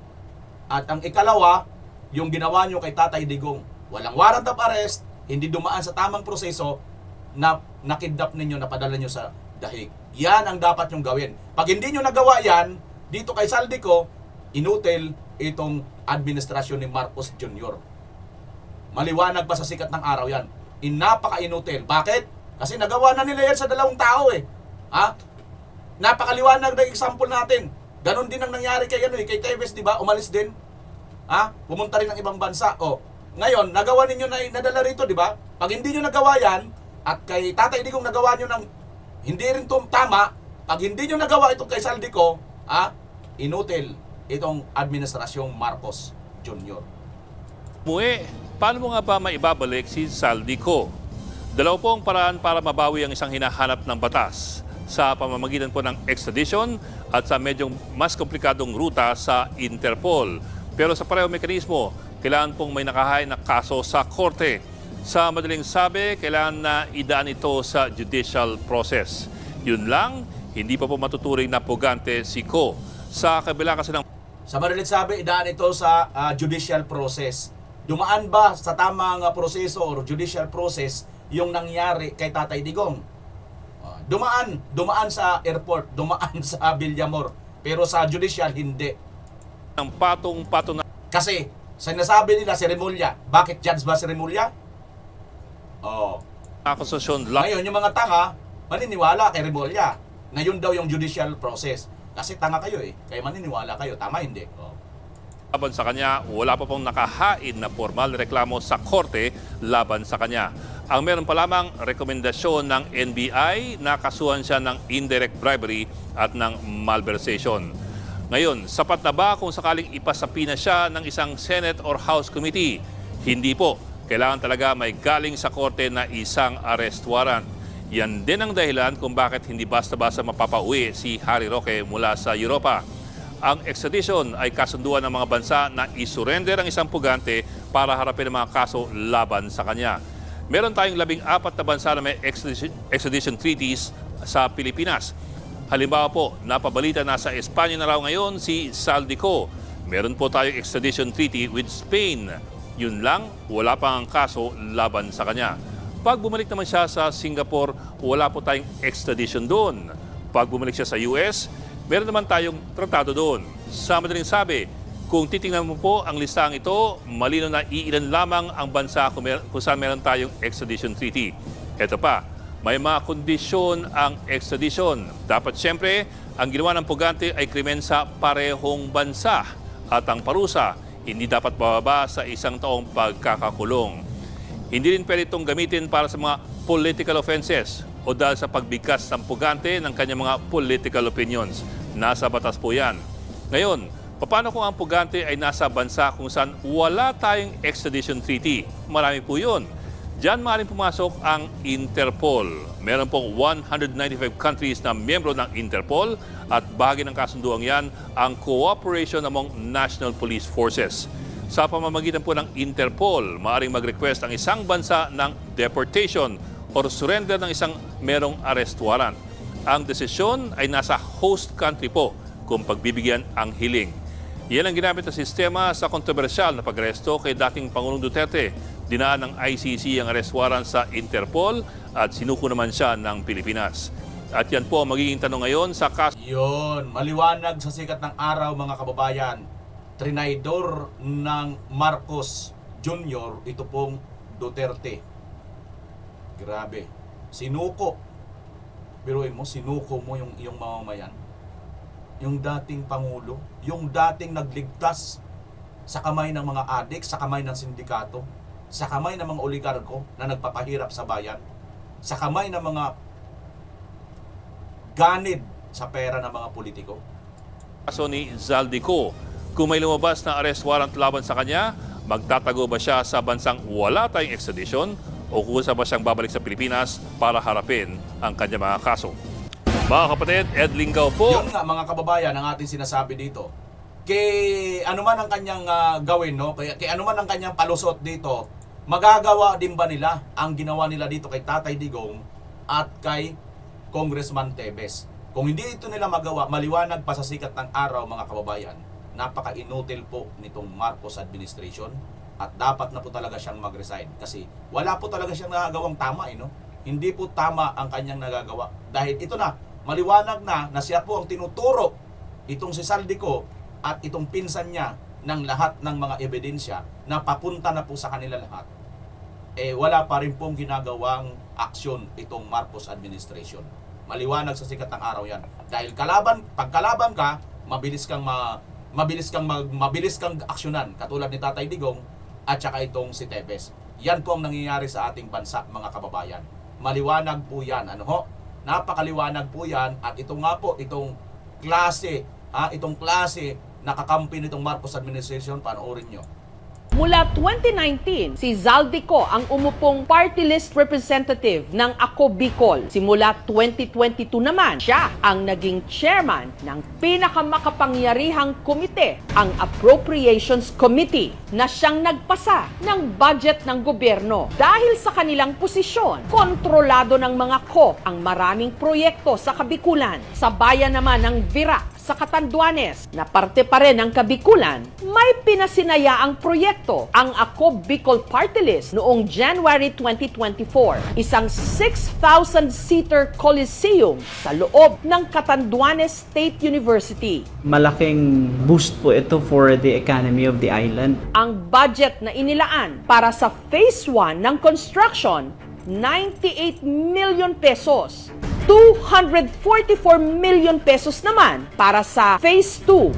At ang ikalawa, yung ginawa nyo kay Tatay Digong. Walang warrant of arrest, hindi dumaan sa tamang proseso na nakidnap ninyo, napadala nyo sa dahig. Yan ang dapat nyong gawin. Pag hindi nyo nagawa yan, dito kay Zaldico, inutil itong administrasyon ni Marcos Jr. Maliwanag pa sa sikat ng araw yan. Napaka-inutil. Bakit? Kasi nagawa na nila yan sa dalawang tao Ha? Napakaliwanag na example natin. Ganon din ang nangyari kay kay Teves, di ba? Umalis din. Ha? Pumunta rin ng ibang bansa. Ngayon, nagawa ninyo na nadala rito, di ba? Pag hindi nyo nagawa yan, at kay Tatay Digong nagawa nyo ng hindi rin tama, pag hindi nyo nagawa ito kay Zaldico, inutil itong administrasyong Marcos Jr. Paano mo nga ba maibabalik si Zaldico? Dalawa pong paraan para mabawi ang isang hinahanap ng batas sa pamamagitan po ng extradition at sa medyo mas komplikadong ruta sa Interpol. Pero sa parehong mekanismo, kailangan pong may nakahain na kaso sa korte. Sa madaling sabi, kailangan na idaan ito sa judicial process. Yun lang, hindi pa po matuturing na pugante si Ko. Sa kabila kasi ng... Sa madaling sabi, idaan ito sa judicial process. Dumaan ba sa tamang proseso or judicial process yung nangyari kay Tatay Digong? Dumaan sa airport, dumaan sa Villamor, pero sa judicial hindi. Ang patong-patong na... Kasi sinasabi nila si Remulla. Bakit judge ba si Remulla? Akusasyon lang. Ngayon, yung mga tanga, maniniwala kay Remulla. Ngayon daw yung judicial process. Kasi tanga kayo eh. Kaya maniniwala kayo. Tama, hindi. Laban sa kanya, wala pa pong nakahain na formal reklamo sa korte laban sa kanya. Ang meron pa lamang rekomendasyon ng NBI na kasuhan siya ng indirect bribery at ng malversation. Ngayon, sapat na ba kung sakaling ipasapi na siya ng isang Senate or House Committee? Hindi po. Kailangan talaga may galing sa korte na isang arrest warrant. Yan din ang dahilan kung bakit hindi basta-basta mapapauwi si Harry Roque mula sa Europa. Ang extradition ay kasunduan ng mga bansa na isurrender ang isang pugante para harapin ang mga kaso laban sa kanya. Meron tayong 14 na bansa na may extradition treaties sa Pilipinas. Halimbawa po, napabalita na sa Espanya na raw ngayon si Zaldico. Meron po tayong extradition treaty with Spain. Yun lang, wala pang ang kaso laban sa kanya. Pag bumalik naman siya sa Singapore, wala po tayong extradition doon. Pag bumalik siya sa US, meron naman tayong tratado doon. Sa madaling sabi, kung titingnan mo po ang listang ito, malino na iilan lamang ang bansa kung saan meron tayong extradition treaty. Ito pa, may mga kondisyon ang extradition. Dapat siyempre, ang ginawa ng pugante ay krimen sa parehong bansa at ang parusa hindi dapat bababa sa 1 taong pagkakakulong. Hindi rin pwede itong gamitin para sa mga political offenses o dahil sa pagbigkas ng pugante ng kanyang mga political opinions. Nasa batas po yan. Ngayon, paano kung ang pugante ay nasa bansa kung saan wala tayong extradition treaty? Marami po yun. Diyan maaaring pumasok ang Interpol. Meron pong 195 countries na miyembro ng Interpol at bahagi ng kasunduang yan ang cooperation among national police forces. Sa pamamagitan po ng Interpol, maaaring mag-request ang isang bansa ng deportation or surrender ng isang merong arrest warrant. Ang desisyon ay nasa host country po kung pagbibigyan ang hiling. Yan ang ginamit na sistema sa kontrobersyal na pag-aresto kay dating Pangulong Duterte. Dinaan ng ICC ang arrest warrant sa Interpol at sinuko naman siya ng Pilipinas. At yan po ang magiging tanong ngayon sa kaso. Yun, maliwanag sa sikat ng araw mga kababayan. Trinaydor ng Marcos Jr. ito pong Duterte. Grabe. Sinuko. Biruin mo, sinuko mo yung mamamayan. Yung dating Pangulo, yung dating nagligtas sa kamay ng mga adik, sa kamay ng sindikato, sa kamay ng mga oligarko na nagpapahirap sa bayan, sa kamay ng mga ganid sa pera ng mga politiko. Kaso ni Zaldico, kung may lumabas na arrest warrant laban sa kanya, magtatago ba siya sa bansang wala tayong extradition o kusa ba siyang babalik sa Pilipinas para harapin ang kanyang mga kaso? Mga kapatid, Ed Lingaw po. Yun nga mga kababayan ang ating sinasabi dito. Kay ano man ang kanyang gawin, no? Kay ano man ang kanyang palusot dito, magagawa din ba nila ang ginawa nila dito kay Tatay Digong at kay Congressman Tevez? Kung hindi ito nila magawa, maliwanag pa sa sikat ng araw mga kababayan, napaka-inutil po nitong Marcos administration at dapat na po talaga siyang mag-resign kasi wala po talaga siyang nagagawang tama, no? Hindi po tama ang kanyang nagagawa dahil ito na, maliwanag na siya po ang tinuturo itong si Zaldico at itong pinsan niya ng lahat ng mga ebidensya na papunta na po sa kanila lahat. Wala pa rin pong ginagawang aksyon itong Marcos administration. Maliwanag sa sikat ng araw yan. Dahil pagkalaban ka, mabilis kang aksyonan katulad ni Tatay Digong at saka itong si Tevez. Yan po ang nangyayari sa ating bansa mga kababayan. Maliwanag po yan. Ano ho? Napakaliwanag po yan at ito nga po, itong klase na kakampi nitong Marcos administration, panoorin nyo. Mula 2019, si Zaldico ang umupong party list representative ng Ako Bicol. Simula 2022 naman, siya ang naging chairman ng pinakamakapangyarihang komite, ang Appropriations Committee, na siyang nagpasa ng budget ng gobyerno. Dahil sa kanilang posisyon, kontrolado ng mga Ko ang maraming proyekto sa Kabikulan. Sa bayan naman ng Virac, sa Catanduanes, na parte pa rin ng Kabikulan, may pinasinayaang proyekto ang Ako Bicol Party List noong January 2024. Isang 6,000-seater coliseum sa loob ng Catanduanes State University. Malaking boost po ito for the economy of the island. Ang budget na inilaan para sa Phase 1 ng construction, 98 million pesos. 244 million pesos naman para sa Phase 2.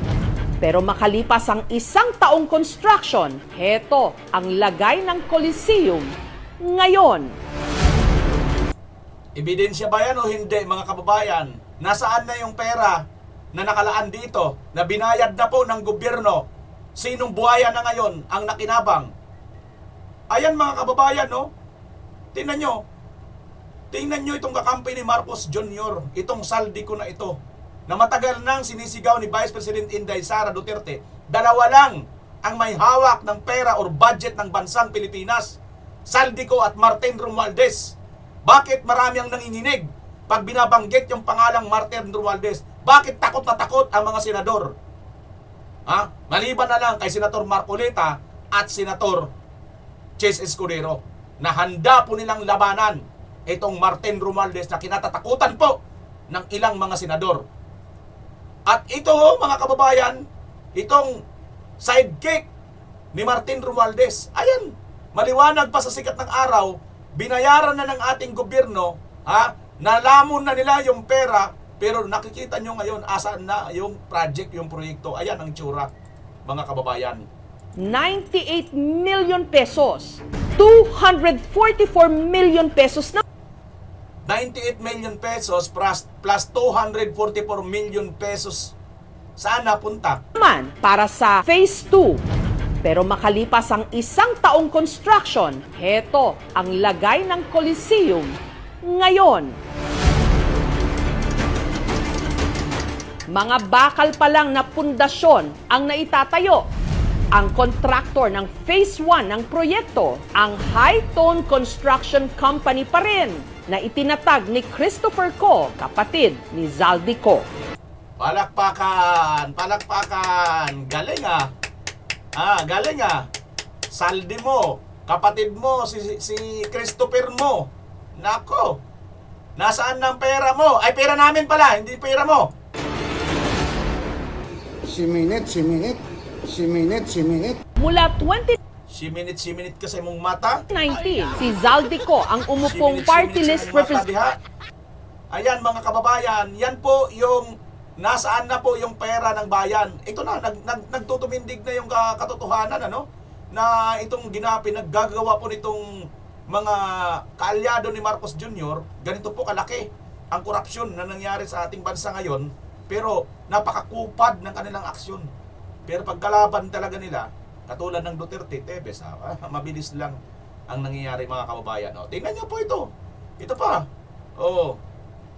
Pero makalipas ang isang taong construction, heto ang lagay ng Coliseum ngayon. Ebidensya ba yan o hindi, mga kababayan? Nasaan na yung pera na nakalaan dito, na binayad na po ng gobyerno? Sinong buhaya na ngayon ang nakinabang? Ayan, mga kababayan, no? Tingnan nyo itong kakampi ni Marcos Jr., itong Zaldico na ito, na matagal nang sinisigaw ni Vice President Inday Sara Duterte. Dalawa lang ang may hawak ng pera or budget ng bansang Pilipinas, Zaldico at Martin Romualdez. Bakit marami ang nanginginig pag binabanggit yung pangalang Martin Romualdez? Bakit takot na takot ang mga senador? Maliban na lang kay Senator Marcoleta at Senator Chase Escudero, na handa po nilang labanan itong Martin Romualdez na kinatatakutan po ng ilang mga senador. At ito, mga kababayan, itong sidekick ni Martin Romualdez, ayan, maliwanag pa sa sikat ng araw, binayaran na ng ating gobyerno, nalamon na nila yung pera, pero nakikita nyo ngayon asaan na yung project, yung proyekto. Ayan ang tsura, mga kababayan. 98 million pesos. 244 million pesos na 98 million pesos plus 244 million pesos. Saan napunta? naman para sa Phase 2. Pero makalipas ang isang taong construction, heto ang lagay ng Coliseum ngayon. Mga bakal pa lang na pundasyon ang naitatayo. Ang kontraktor ng Phase 1 ng proyekto, ang High Tone Construction Company pa rin, na itinatag ni Christopher Ko, kapatid ni Zaldico. Palakpakan! Palakpakan! Galing galing Saldi mo, kapatid mo, si Christopher mo. Nako, nasaan ng pera mo? Ay, pera namin pala, hindi pera mo. Siminit. Mula 2019, Siminit ka sa imong mata. si Zaldico ang umupong party list representative. Ayan, mga kababayan, yan po yung nasaan na po yung pera ng bayan. Ito na, nagtutumindig na yung katotohanan, na itong pinaggagawa po nitong mga kaalyado ni Marcos Jr., ganito po kalaki ang korupsyon na nangyari sa ating bansa ngayon, pero napakakupad ng kanilang aksyon. Pero pagkalaban talaga nila, katulad ng Duterte, Tebes, mabilis lang ang nangyayari, mga kababayan. Tingnan nyo po ito. Ito pa.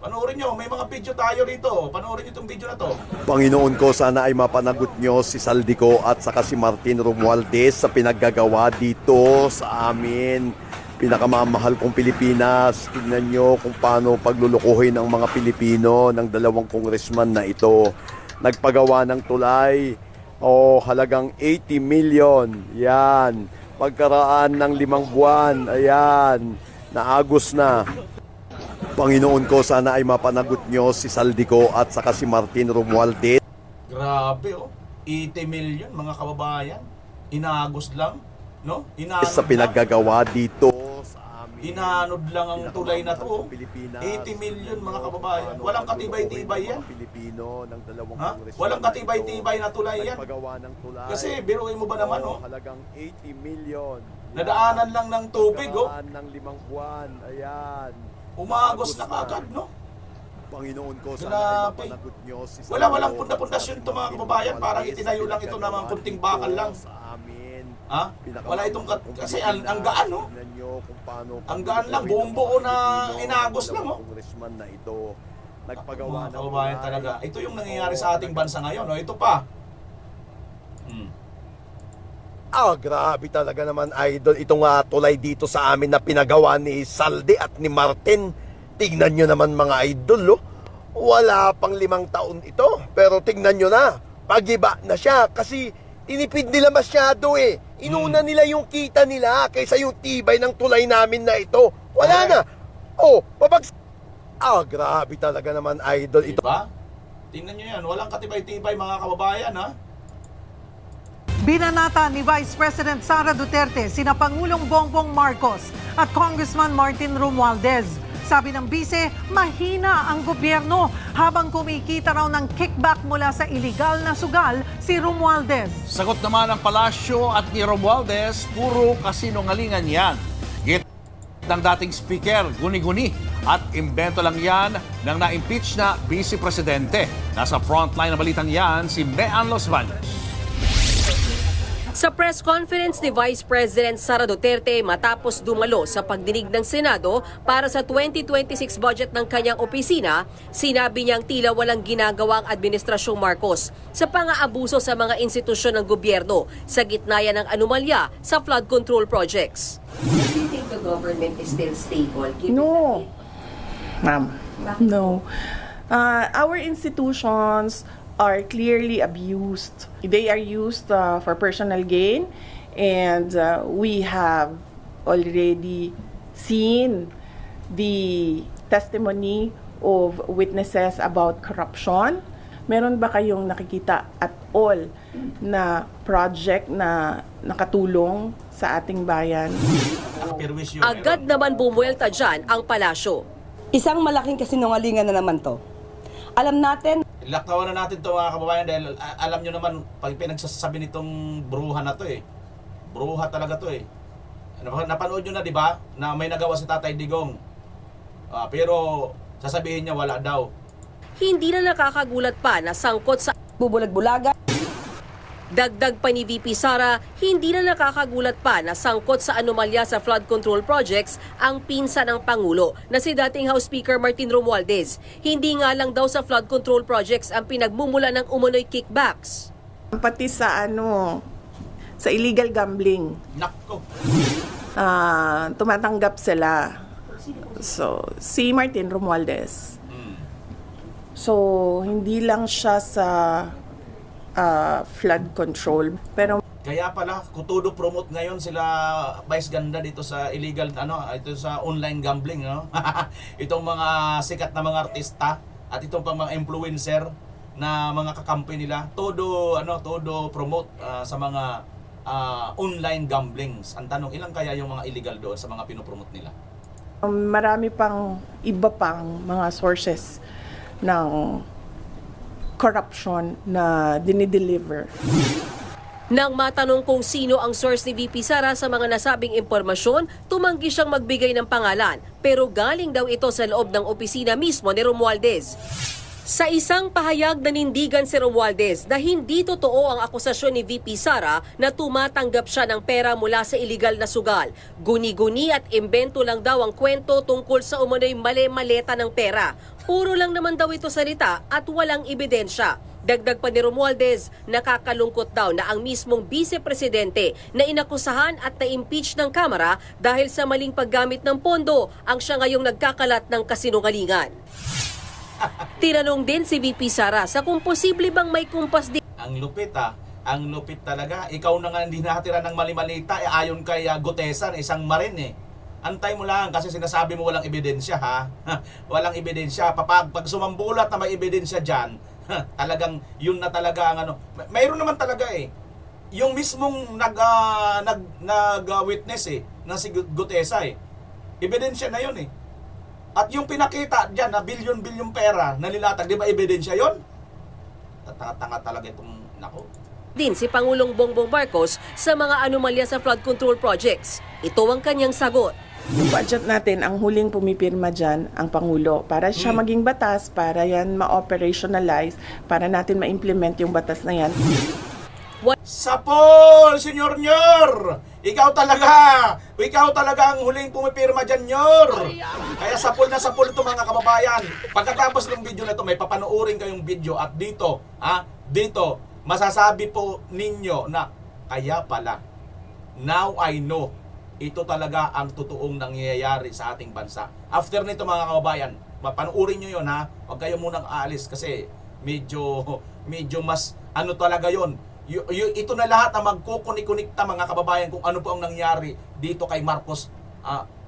Panoorin nyo. May mga video tayo rito. Panoorin nyo itong video na to. Panginoon ko, sana ay mapanagot nyo si Zaldico at saka si Martin Romualdez sa pinaggagawa dito sa amin. Pinakamamahal kong Pilipinas. Tingnan nyo kung paano paglulukuhin ang mga Pilipino ng dalawang congressman na ito. Nagpagawa ng tulay. Halagang 80 million. Yan. Pagkaraan ng 5 buwan. Ayan. Naagos na. Panginoon ko, sana ay mapanagot nyo si Zaldico at saka si Martin Romualdez. Grabe, 80 million, mga kababayan. Inagos lang, no? Inanod sa pinaggagawa dito. Inanod lang ang tulay na to. 80 million, mga kababayan. Walang katibay-tibay yan. Walang katibay-tibay na tulay yan. Kasi biruin mo ba naman, Halagang 80 million. Nadaanan lang ng tubig, Nadaan ng 5 buwan. Ayan. Umagos na kagad, no? Panginoon ko, sana ay mapanagot nyo si Zaldico. Walang punda-pundasyon ito, mga kababayan. Parang itinayo lang ito na mga kunting bakal lang. Ha? Wala itong kasi ang gaan, no? Ang gaan lang, buong buo na inagos lang, oh. Congressman na ito nagpagawa Mga kababayan talaga. Ito yung nangyayari sa ating bansa ngayon, no? Ito pa. Grabe talaga naman, idol. Itong tulay dito sa amin na pinagawa ni Saldi at ni Martin. Tingnan nyo naman mga idol, oh. Wala pang 5 taon ito. Pero tingnan nyo na, pagiba na siya kasi tinipid nila masyado eh. Inuna nila yung kita nila kaysa yung tibay ng tulay namin na ito. Wala na. Grabe talaga naman, idol. Ito. Diba? Tingnan nyo yan, walang katibay-tibay mga kababayan, ha? Binanata ni Vice President Sara Duterte sina Pangulong Bongbong Marcos at Congressman Martin Romualdez. Sabi ng bise, mahina ang gobyerno habang kumikita raw ng kickback mula sa iligal na sugal si Romualdez. Sagot naman ang palasyo at ni Romualdez, puro kasinungalingan yan. Git ng dating speaker, guni-guni at imbento lang yan ng na-impeach na Vice Presidente. Nasa frontline na balitan yan si Mean Los Baños. Sa press conference ni Vice President Sara Duterte matapos dumalo sa pagdinig ng Senado para sa 2026 budget ng kanyang opisina, sinabi niyang tila walang ginagawa ang Administrasyong Marcos sa pang-aabuso sa mga institusyon ng gobyerno sa gitna yan ng anomalya sa flood control projects. Do you think the government is still stable? No. Ma'am, no. Our institutions are clearly abused. They are used for personal gain, and we have already seen the testimony of witnesses about corruption. Meron ba kayong nakikita at all na project na nakatulong sa ating bayan? Agad naman bumuelta dyan ang palasyo. Isang malaking kasinungalingan na naman to. Alam natin, Laktawan na natin ito mga kababayan dahil alam nyo naman pag pinagsasabi nitong bruha na to eh. Bruha talaga to eh. Napanood nyo na, di ba, na may nagawa si Tatay Digong. Pero sasabihin niya wala daw. Hindi na nakakagulat pa na sangkot sa bubulag-bulaga. Dagdag pa ni VP Sara, hindi na nakakagulat pa na sangkot sa anomalya sa flood control projects ang pinsan ng Pangulo na si dating House Speaker Martin Romualdez. Hindi nga lang daw sa flood control projects ang pinagmumula ng umunoy kickbacks. Pati sa sa illegal gambling. Nako. Tumatanggap sila. So, si Martin Romualdez. So, hindi lang siya sa flood control. Pero kaya pala kutudo promote ngayon sila Vice Ganda dito sa illegal ito sa online gambling, no? Itong mga sikat na mga artista at itong pang mga influencer na mga kakampi nila todo promote sa mga online gamblings. Ang tanong, ilang kaya yung mga illegal doon sa mga pinopromote nila? Marami pang iba pang mga sources ng corruption na dinideliver. Nang matanong kung sino ang source ni VP Sara sa mga nasabing impormasyon, tumanggi siyang magbigay ng pangalan pero galing daw ito sa loob ng opisina mismo ni Romualdez. Sa isang pahayag nanindigan si Romualdez na hindi totoo ang akusasyon ni VP Sara na tumatanggap siya ng pera mula sa iligal na sugal. Guni-guni at imbento lang daw ang kwento tungkol sa umano'y mali-maleta ng pera. Puro lang naman daw ito salita at walang ebidensya. Dagdag pa ni Romualdez, nakakalungkot daw na ang mismong vice-presidente na inakusahan at na-impeach ng Kamara dahil sa maling paggamit ng pondo ang siya ngayong nagkakalat ng kasinungalingan. Tinanong din si VP Sara sa kung posible bang may kumpas din. Ang lupit ang lupit talaga. Ikaw na nga hindi nakatira ng mali-malita, ayon kay Gotesan, isang marin eh. Antay mo lang kasi sinasabi mo walang ebidensya ha. Walang ebidensya. Pag sumambulat na may ebidensya dyan, talagang yun na talaga ang mayroon naman talaga eh. Yung mismong nag-witness na si Gutesa eh. Ebidensya na yun eh. At yung pinakita dyan na bilyon-bilyon pera na nilatag, di ba ebidensya yun? Tanga-tanga talaga itong din si Pangulong Bongbong Marcos sa mga anomalya sa flood control projects. Ito ang kanyang sagot. Yung budget natin, ang huling pumipirma dyan, ang Pangulo. Para siya maging batas, para yan ma-operationalize, para natin ma-implement yung batas na yan. Sapol, Senyor Nyor! Ikaw talaga ang huling pumipirma dyan, Nyor! Kaya sapol na sapol ito mga kababayan. Pagkatapos ng video na ito, may papanoorin kayong video at dito, masasabi po ninyo na kaya pala, now I know, ito talaga ang totoong nangyayari sa ating bansa. After nito mga kababayan, papanoorin nyo yun ha, huwag kayo munang aalis kasi medyo mas ano talaga yon. Ito na lahat na magkukunik-kunikta mga kababayan kung ano po ang nangyari dito kay Marcos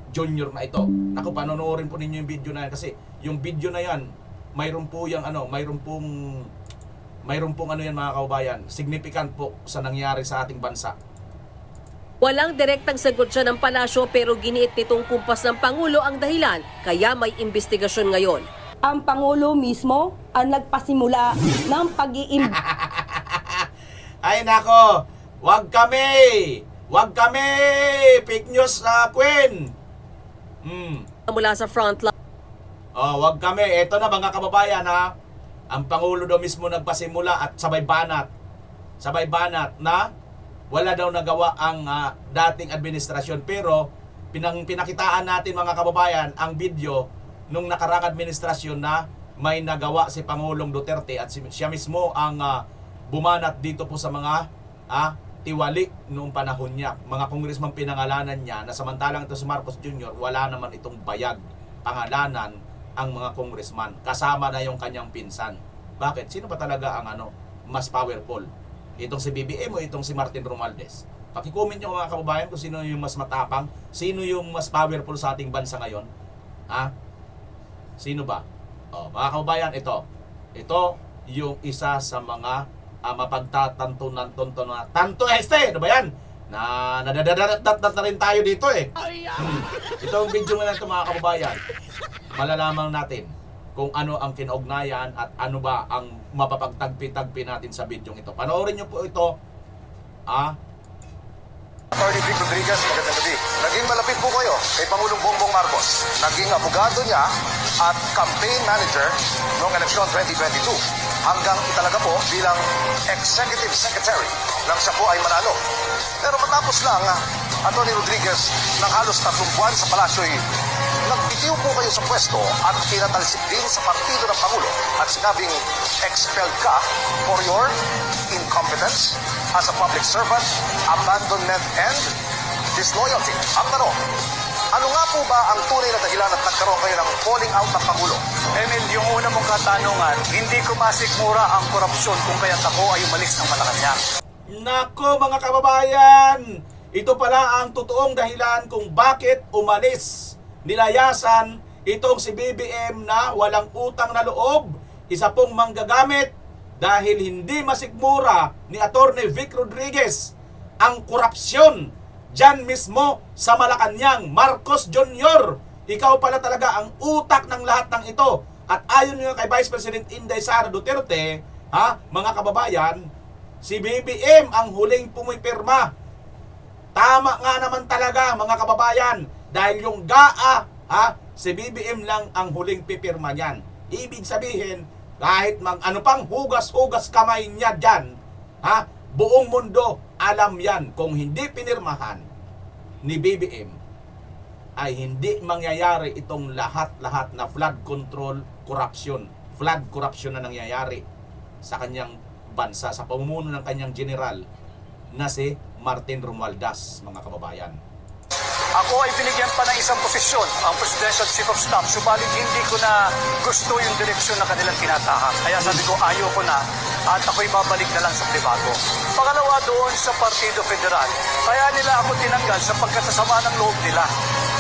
Jr. na ito. Naku, panonoorin po ninyo yung video na yan kasi yung video na yan, mayroon pong ano yan mga kababayan, significant po sa nangyari sa ating bansa. Walang direktang sagot siya ng palasyo pero giniit nitong kumpas ng Pangulo ang dahilan kaya may investigasyon ngayon. Ang Pangulo mismo ang nagpasimula ng Ay nako, wag kami, fake news sa Queen. Mula sa frontline. Wag kami, eto na mga kababayan ha. Ang Pangulo daw mismo nagpasimula at sabay banat na wala daw nagawa ang dating administrasyon. Pero pinakitaan natin mga kababayan ang video nung nakarang administrasyon na may nagawa si Pangulong Duterte at siya mismo ang bumanat dito po sa mga tiwali noong panahon niya. Mga congressman pinangalanan niya na samantalang ito si Marcos Jr. wala naman itong bayag pangalanan ang mga congressman. Kasama na yung kanyang pinsan. Bakit? Sino ba talaga ang mas powerful? Itong si BBM o itong si Martin Romualdez? Paki-comment nyo mga kababayan kung sino yung mas matapang, sino yung mas powerful sa ating bansa ngayon. Sino ba? Mga kababayan, ito yung isa sa mga mapagtatanto ng tonto na tanto ano ba yan? Nadadadadat na rin tayo dito eh. Ito ang video nga ito mga kababayan. Malalaman natin kung ano ang kinaugnayan at ano ba ang mapapagtagpi-tagpi natin sa video ito. Panoorin nyo po ito. Attorney Vic Rodriguez, magandang gabi. Naging malapit po kayo kay Pangulong Bongbong Marcos. Naging abogado niya at campaign manager noong eleksyon 2022 hanggang italaga po bilang executive secretary nang siya po ay manalo. Pero matapos lang, Attorney Rodriguez, ng halos 3 buwan sa palasyo'y nagbitiw po kayo sa pwesto at tinatalsik din sa partido ng Pangulo at sinabing expelled ka for your incompetence as a public servant, abandonment, and disloyalty. Ang tanong, ano nga po ba ang tunay na dahilan at nagkaroon kayo ng falling out ng Pangulo? Emil, yung una mong katanungan, hindi ko masikmura ang korupsyon kung kaya't ako ay umalis ng Malacanang. Nako mga kababayan, ito pala ang totoong dahilan kung bakit umalis, nilayasan itong si BBM na walang utang na loob, isa pong manggagamit dahil hindi masikmura ni Attorney Vic Rodriguez ang korupsyon dyan mismo sa Malacanang. Marcos Jr., ikaw pala talaga ang utak ng lahat ng ito. At ayon nga kay Vice President Inday Sara Duterte, mga kababayan, si BBM ang huling pumipirma. Tama nga naman talaga mga kababayan, dahil yung GAA, si BBM lang ang huling pipirma niyan. Ibig sabihin, kahit ano pang hugas-hugas kamay niya dyan, buong mundo alam yan, kung hindi pinirmahan ni BBM, ay hindi mangyayari itong lahat-lahat na flood control corruption. Flood corruption na nangyayari sa kanyang bansa, sa pamumuno ng kanyang general na si Martin Romualdez, mga kababayan. Ako ay binigyan pa ng isang posisyon, ang Presidential Chief of Staff, subalit hindi ko na gusto yung direksyon na kanilang tinatahak. Kaya sabi ko, ayoko na at ako'y babalik na lang sa pribado. Pangalawa doon sa Partido Federal, kaya nila ako tinanggal sa pagkasasama ng loob nila.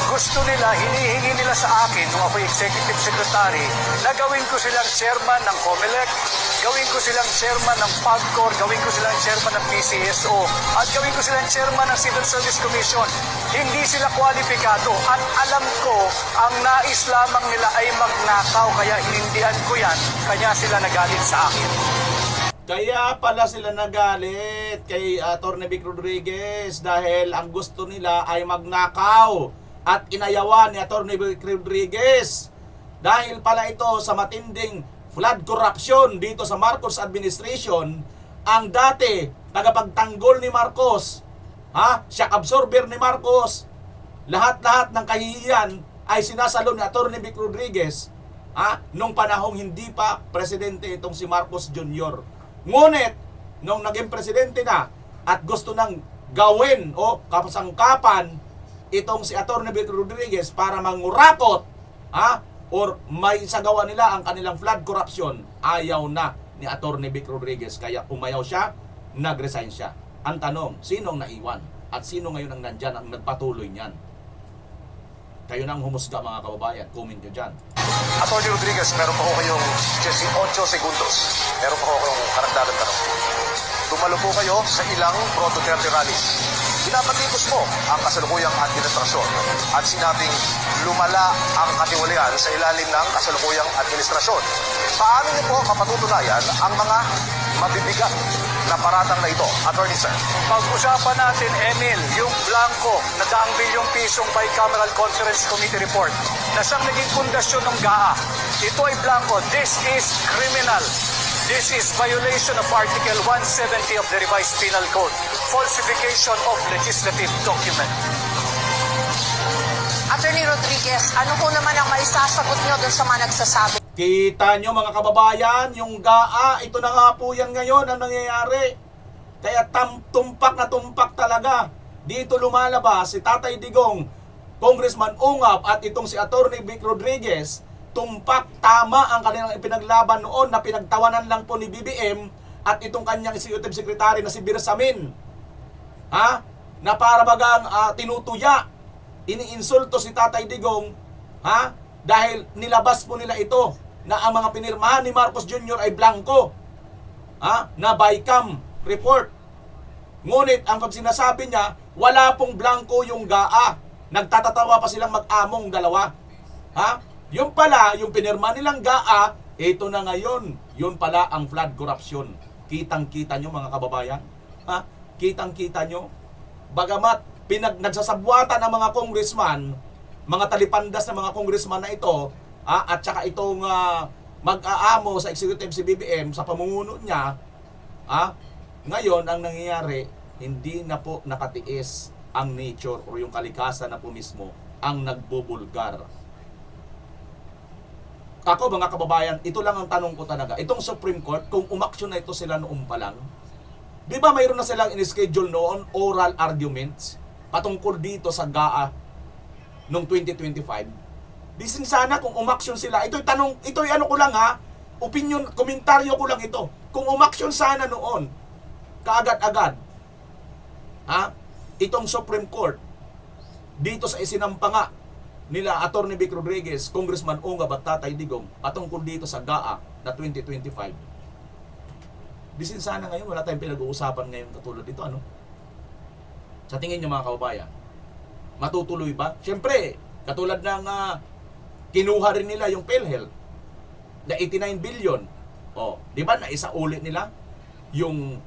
Gusto nila, hinihingi nila sa akin nung ako'y Executive Secretary na gawin ko silang chairman ng COMELEC, gawin ko silang chairman ng PAGCOR, gawin ko silang chairman ng PCSO, at gawin ko silang chairman ng Civil Service Commission. Hindi sila kwalipikado at alam ko ang nais lamang nila ay magnakaw, kaya hinindihan ko yan, kaya sila nagalit sa akin. Kaya pala sila nagalit kay Attorney Vic Rodriguez dahil ang gusto nila ay magnakaw at inayawan ni Attorney Vic Rodriguez dahil pala ito sa matinding flood corruption dito sa Marcos administration ang dati tagapagtanggol ni Marcos, shock absorber ni Marcos, lahat-lahat ng kahihiyan ay sinasalo ni Atty. Vic Rodriguez nung panahong hindi pa presidente itong si Marcos Jr. Ngunit, nung naging presidente na at gusto nang gawin o kapasangkapan itong si Atty. Vic Rodriguez para mangurakot or may isagawa nila ang kanilang flood corruption, ayaw na ni Atty. Vic Rodriguez. Kaya umayaw siya, nag-resign siya. Ang tanong, sinong naiwan? At sino ngayon ang nandyan ang nagpatuloy niyan? Kayo na ang humusga, mga kababayan. Comment nyo dyan. Atty. Rodriguez, meron pa ko kayong 8 segundos. Meron pa ko kayong karagdagan tanong. Dumalo po kayo sa ilang pro-Duterte rallies. Pinapatikos mo ang kasalukuyang administrasyon at sinabing lumala ang katiwalian sa ilalim ng kasalukuyang administrasyon. Paano niyo po mapatutunayan ang mga mabibigat na paratang na ito, Attorney Sir? Pag-usapan natin, Emil, yung blanco na daang bilyong pisong Bicameral Conference Committee report na siyang naging pundasyon ng GAA. Ito ay blanco. This is criminal. This is violation of Article 170 of the Revised Penal Code. Falsification of legislative document. Attorney Rodriguez, ano po naman ang maisasagot nyo dun sa mga nagsasabi? Kita nyo, mga kababayan, yung GAA, ito na nga po yan ngayon ang nangyayari. Kaya tumpak na tumpak talaga. Dito lumalabas si Tatay Digong, Congressman Ungab at itong si Atty. Vic Rodriguez. Tumpak, tama ang kanilang ipinaglaban noon na pinagtawanan lang po ni BBM at itong kanyang executive secretary na si Birsamin. Na para bagang tinutuya, iniinsulto si Tatay Digong, dahil nilabas po nila ito na ang mga pinirmahan ni Marcos Jr. ay blanco, na BICAM report. Ngunit ang pag sinasabi niya, wala pong blanco yung GAA. Nagtatatawa pa silang mag-among dalawa. Yung pala, yung pinirma nilang GAA, ito na ngayon. Yun pala ang flood corruption. Kitang-kita nyo, mga kababayan. Kitang-kita nyo. Bagamat nagsasabwatan ng mga congressman, mga talipandas na mga congressman na ito, at saka itong mag-aamo sa executive si BBM sa pamumuno niya, ngayon ang nangyayari, hindi na po nakatiis ang nature o yung kalikasan na po mismo ang nagbubulgar. Ako, mga kababayan, ito lang ang tanong ko talaga. Itong Supreme Court, kung umaksyon na ito sila noong pa lang, di ba mayroon na silang in-schedule noon oral arguments patungkol dito sa GAA noong 2025? Disin sana kung umaksyon sila. Ito'y tanong, ito'y ano ko lang opinion, komentaryo ko lang ito. Kung umaksyon sana noon, kaagad-agad, itong Supreme Court, dito sa isinampanga nila Atty. Vic Rodriguez, Congressman Ungab at Tatay Digong patungkol dito sa GAA na 2025. Disin sana ngayon, wala tayong pinag-uusapan ngayon katulad dito, Sa tingin niyo, mga kababayan, matutuloy ba? Siyempre, katulad ng kinuha rin nila yung PhilHealth na 89 billion. Di ba naisa ulit nila yung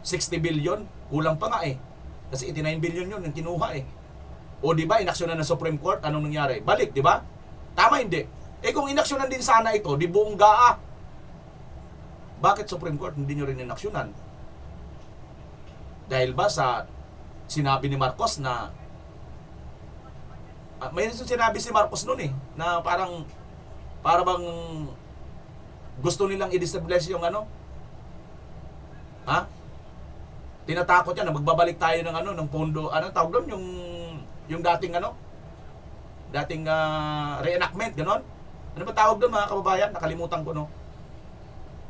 60 billion? Kulang pa nga Kasi 89 billion yun yung kinuha O di ba inaksyonan ng Supreme Court, anong nangyari? Balik, di ba? Tama, hindi. Kung inaksyonan din sana ito, di buong GAA, bakit Supreme Court hindi nyo rin inaksyonan? Dahil ba sa sinabi ni Marcos na may sinabi si Marcos noon na para bang gusto nilang i-destabilize yung tinatakot yan na magbabalik tayo ng ng pondo, tawag doon, yung dating dating reenactment, ganon. Ano ba tawag doon, mga kababayan? Nakalimutan ko,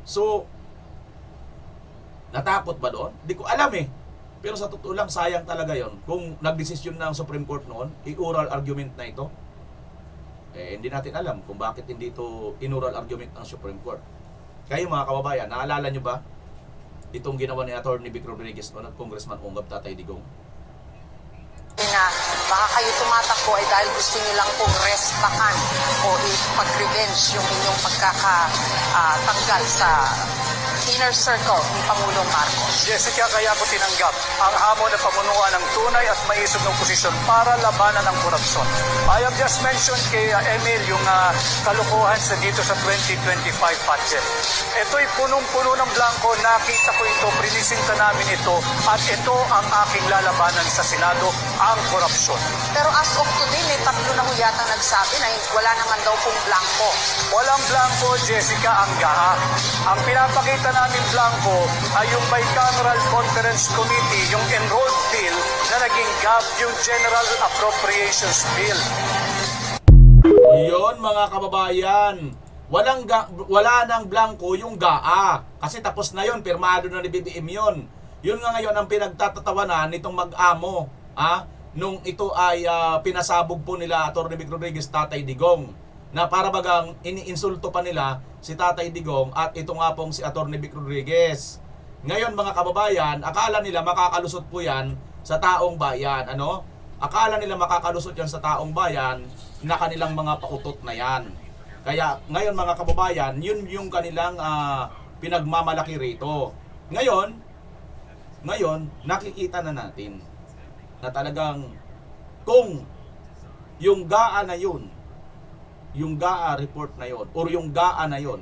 So, natakot ba doon? Di ko alam Pero sa totoo lang, sayang talaga yon. Kung nagdesisyon na ang Supreme Court noon, i-oral argument na ito, hindi natin alam kung bakit hindi ito in-oral argument ng Supreme Court. Kayo, mga kababayan, naalala nyo ba itong ginawa ni Atty. Vic Rodriguez o ng Congressman Ungab, Tatay Digong? Na baka kayo tumatakbo ay dahil gusto nyo lang pong restakan o ipag-revenge yung inyong pagkakatanggal sa inner circle ni Pangulong Marcos. Jessica, kaya ko tinanggap ang hamon na pamunuan ng tunay at maisog na oposisyon para labanan ang korupsyon. I have just mentioned kay Emil yung kalukuhan sa dito sa 2025 budget. Ito'y punong-puno ng blanco. Nakita ko ito, prinisinta namin ito, at ito ang aking lalabanan sa Senado, ang korupsyon. Pero as of today, may 3 na ho yata nagsabi na wala naman daw pong blanco. Walang blanco, Jessica, ang GAA. Ang pinapakita namin blanco ay yung Bicameral Conference Committee, yung enrolled bill na naging GAB, yung General Appropriations Bill. Yun mga kababayan, wala nang blanco yung GAA. Kasi tapos na yun, pirmado na ni BBM yun. Yun nga ngayon ang pinagtatatawanan nitong mag-amo. Nung ito ay pinasabog po nila Atty. Vic Rodriguez, Tatay Digong. Na para bagang iniinsulto pa nila si Tatay Digong at ito nga pong si Atty. Vic Rodriguez. Ngayon mga kababayan, akala nila makakalusot po yan sa taong bayan. Akala nila makakalusot yan sa taong bayan na kanilang mga pautot na yan. Kaya ngayon mga kababayan, yun yung kanilang pinagmamalaki rito. Ngayon, nakikita na natin na talagang kung yung GAA na yun, yung GAA report na yun, or yung GAA na yun,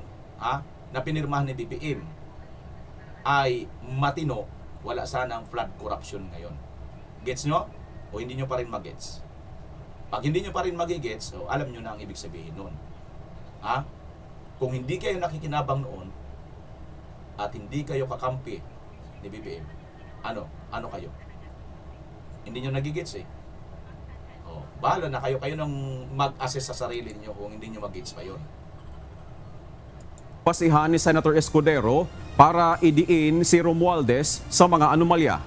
na pinirmahan ni BBM, ay matino, wala sanang flood corruption ngayon. Gets nyo? O hindi nyo pa rin mag-gets? Pag hindi nyo pa rin mag-gets, alam nyo na ang ibig sabihin nun. Kung hindi kayo nakikinabang noon, at hindi kayo kakampi ni BBM, ano kayo? Hindi nyo nagigets bahala na kayo nang mag-assess sa sarili nyo kung hindi nyo mag-gets pa yun. Pasihan ni Senator Escudero para idiin si Romualdez sa mga anomalya.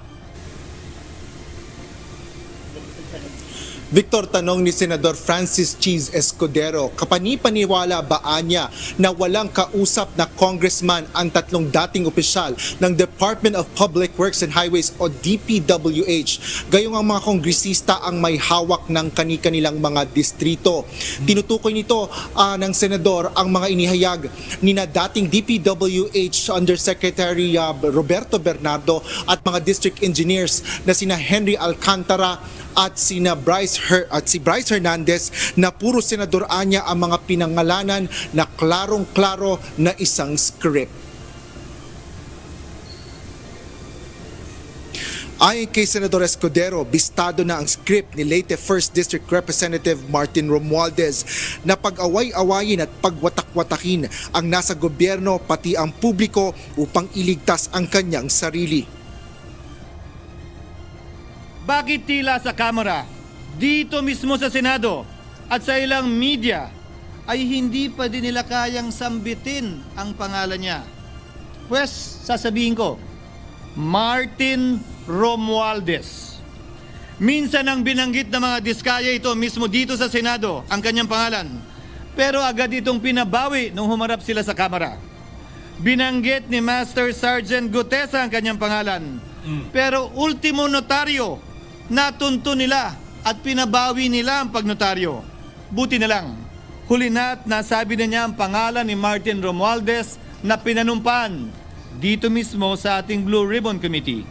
Victor, tanong ni Senador Francis Cheese Escudero, kapani-paniwala ba niya na walang kausap na congressman ang 3 dating opisyal ng Department of Public Works and Highways o DPWH, gayong ang mga kongresista ang may hawak ng kani-kanilang mga distrito. Tinutukoy nito ng senador ang mga inihayag ni na dating DPWH Undersecretary Roberto Bernardo at mga district engineers na sina Henry Alcantara at si Bryce Hernandez na puro senador anya ang mga pinangalanan na klarong-klaro na isang script. Ayon kay Senador Escudero, bistado na ang script ni late 1st District Representative Martin Romualdez na pag-away-awayin at pagwatak-watakin ang nasa gobyerno pati ang publiko upang iligtas ang kanyang sarili. Bakit tila sa Kamara, dito mismo sa Senado at sa ilang media ay hindi pa din nila kayang sambitin ang pangalan niya? Pues, sasabihin ko, Martin Romualdez. Minsan ang binanggit ng mga diskaya ito mismo dito sa Senado ang kanyang pangalan, pero agad itong pinabawi nung humarap sila sa Kamara. Binanggit ni Master Sergeant Gutesa ang kanyang pangalan, pero ultimo notaryo natunto nila at pinabawi nila ang pagnotaryo. Buti na lang, huli na't nasabi na niya ang pangalan ni Martin Romualdez na pinanumpan dito mismo sa ating Blue Ribbon Committee.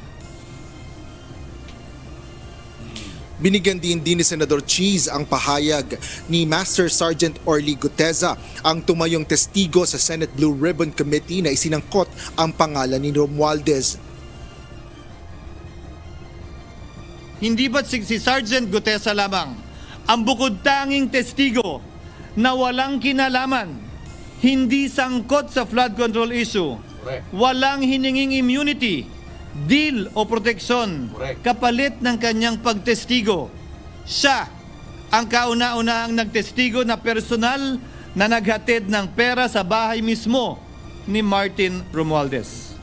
Binigyan din ni Senador Cheese ang pahayag ni Master Sergeant Orly Gutesa, ang tumayong testigo sa Senate Blue Ribbon Committee na isinangkot ang pangalan ni Romualdez. Hindi ba't si Sergeant Gutesa lamang ang bukod tanging testigo na walang kinalaman, hindi sangkot sa flood control issue, walang hininging immunity, deal o proteksyon kapalit ng kanyang pagtestigo? Siya ang kauna-unahang nagtestigo na personal na naghatid ng pera sa bahay mismo ni Martin Romualdez.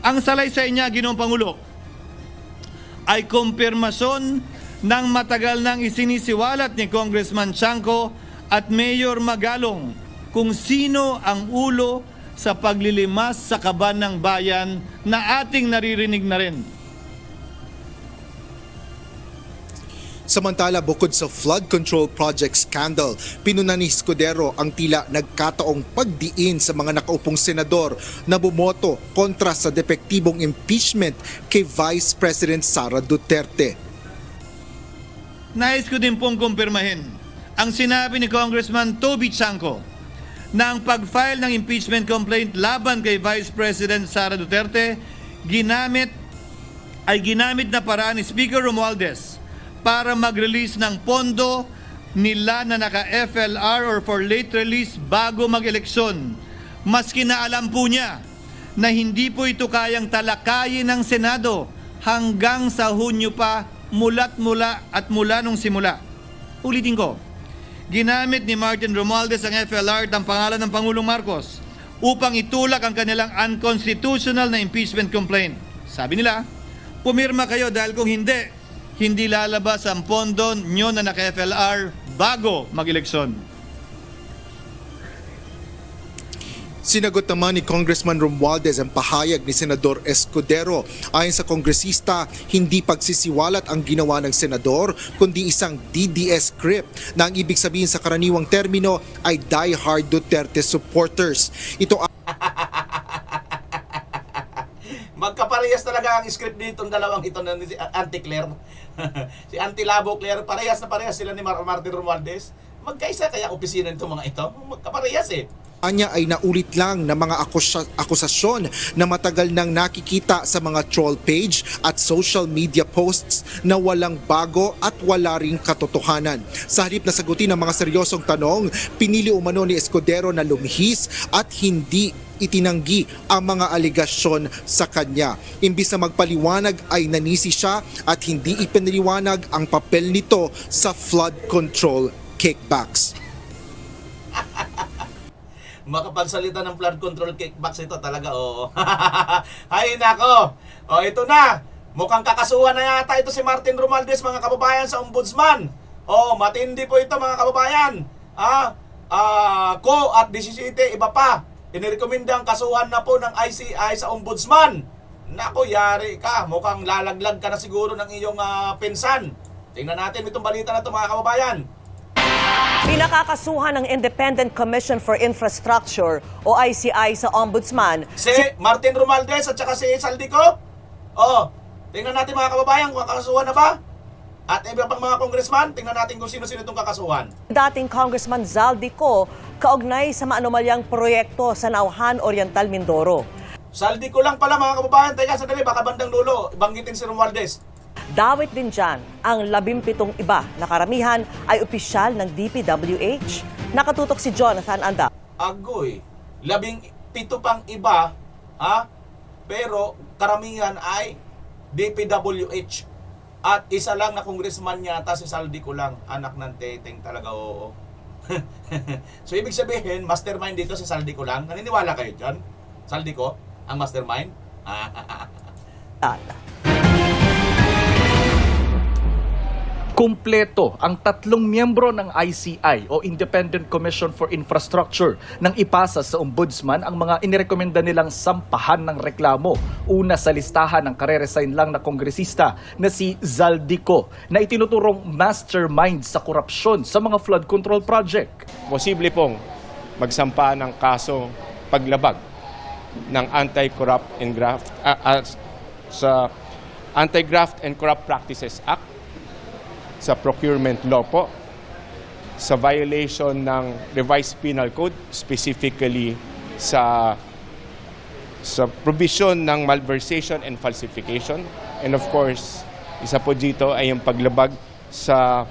Ang salaysay niya, Ginoong Pangulo, ay kumpirmasyon ng matagal nang isinisiwalat ni Congressman Chanco at Mayor Magalong kung sino ang ulo sa paglilimas sa kaban ng bayan na ating naririnig na rin. Samantala, bukod sa flood control project scandal, pinuna ni Escudero ang tila nagkataong pagdiin sa mga nakaupong senador na bumoto kontra sa depektibong impeachment kay Vice President Sara Duterte. Nais ko din pong kumpirmahin ang sinabi ni Congressman Toby Chanco na ang pag-file ng impeachment complaint laban kay Vice President Sara Duterte ginamit na paraan ni Speaker Romualdez para mag-release ng pondo nila na naka-FLR or for late release bago mag-eleksyon. Maski na alam po niya na hindi po ito kayang talakayin ng Senado hanggang sa Hunyo pa mula nung simula. Ulitin ko, ginamit ni Martin Romualdez ang FLR at ang pangalan ng Pangulong Marcos upang itulak ang kanilang unconstitutional na impeachment complaint. Sabi nila, pumirma kayo dahil kung hindi lalabas ang pondo nyo na naka-FLR bago mag-eleksyon. Sinagot naman ni Congressman Romualdez ang pahayag ni Senador Escudero. Ayon sa kongresista, hindi pagsisiwalat ang ginawa ng senador kundi isang DDS script na ang ibig sabihin sa karaniwang termino ay die-hard Duterte supporters. Ito Magkaparehas talaga ang script nitong dalawang ito na si Auntie Claire. Si Auntie Labo Claire, parehas sila ni Martin Romualdez. Magkaisa kaya opisina nitong mga ito? Magkaparehas eh. Anya ay naulit lang na mga akusasyon na matagal nang nakikita sa mga troll page at social media posts na walang bago at wala ring katotohanan. Sa halip na sagutin ang mga seryosong tanong, pinili umano ni Escudero na lumihis at hindi itinanggi ang mga aligasyon sa kanya. Imbis na magpaliwanag ay nanisi siya at hindi ipinaliwanag ang papel nito sa flood control kickbacks. Makapagsalita ng flood control kickbacks ito talaga, oo. Ay nako, ito na. Mukhang kakasuhan na yata ito si Martin Romualdez, mga kababayan, sa ombudsman. Matindi po ito, mga kababayan. Ko at 17 iba pa. Inirekomenda ang kasuhan na po ng ICI sa ombudsman. Nako, yari ka. Mukhang lalaglag ka na siguro ng iyong pinsan. Tingnan natin itong balita na ito, mga kababayan. Pinakakasuhan ng Independent Commission for Infrastructure o ICI sa Ombudsman si Martin Romualdez at saka si Saldico. Tingnan natin, mga kababayan, kung kakasuhan na ba. At iba pang mga congressman, tingnan natin kung sino-sino itong kakasuhan. Dating Congressman Zaldico kaugnay sa maanumalyang proyekto sa Nauhan Oriental, Mindoro. Saldico lang pala, mga kababayan. Teka, sandali, baka bandang dulo banggitin si Romualdez. Dawit din dyan ang 17 iba na karamihan ay opisyal ng DPWH. Nakatutok si Jonathan Anda. Agoy, 17 pang iba, pero karamihan ay DPWH. At isa lang na congressman yata, si Saldico lang. Anak ng teteng talaga, oo. So ibig sabihin, mastermind dito si Saldico lang. Naniniwala kayo dyan? Saldico, ang mastermind? Kumpleto ang 3 miyembro ng ICI o Independent Commission for Infrastructure nang ipasa sa Ombudsman ang mga inirekomenda nilang sampahan ng reklamo. Una sa listahan ng kare-resign lang na kongresista na si Zaldico na itinuturong mastermind sa korupsyon sa mga flood control project. Posible pong magsampa ng kaso paglabag ng Anti-Corrupt and Graft sa Anti-Graft and Corrupt Practices Act, sa procurement law po, sa violation ng revised penal code, specifically sa provision ng malversation and falsification. And of course, isa po dito ay yung paglabag sa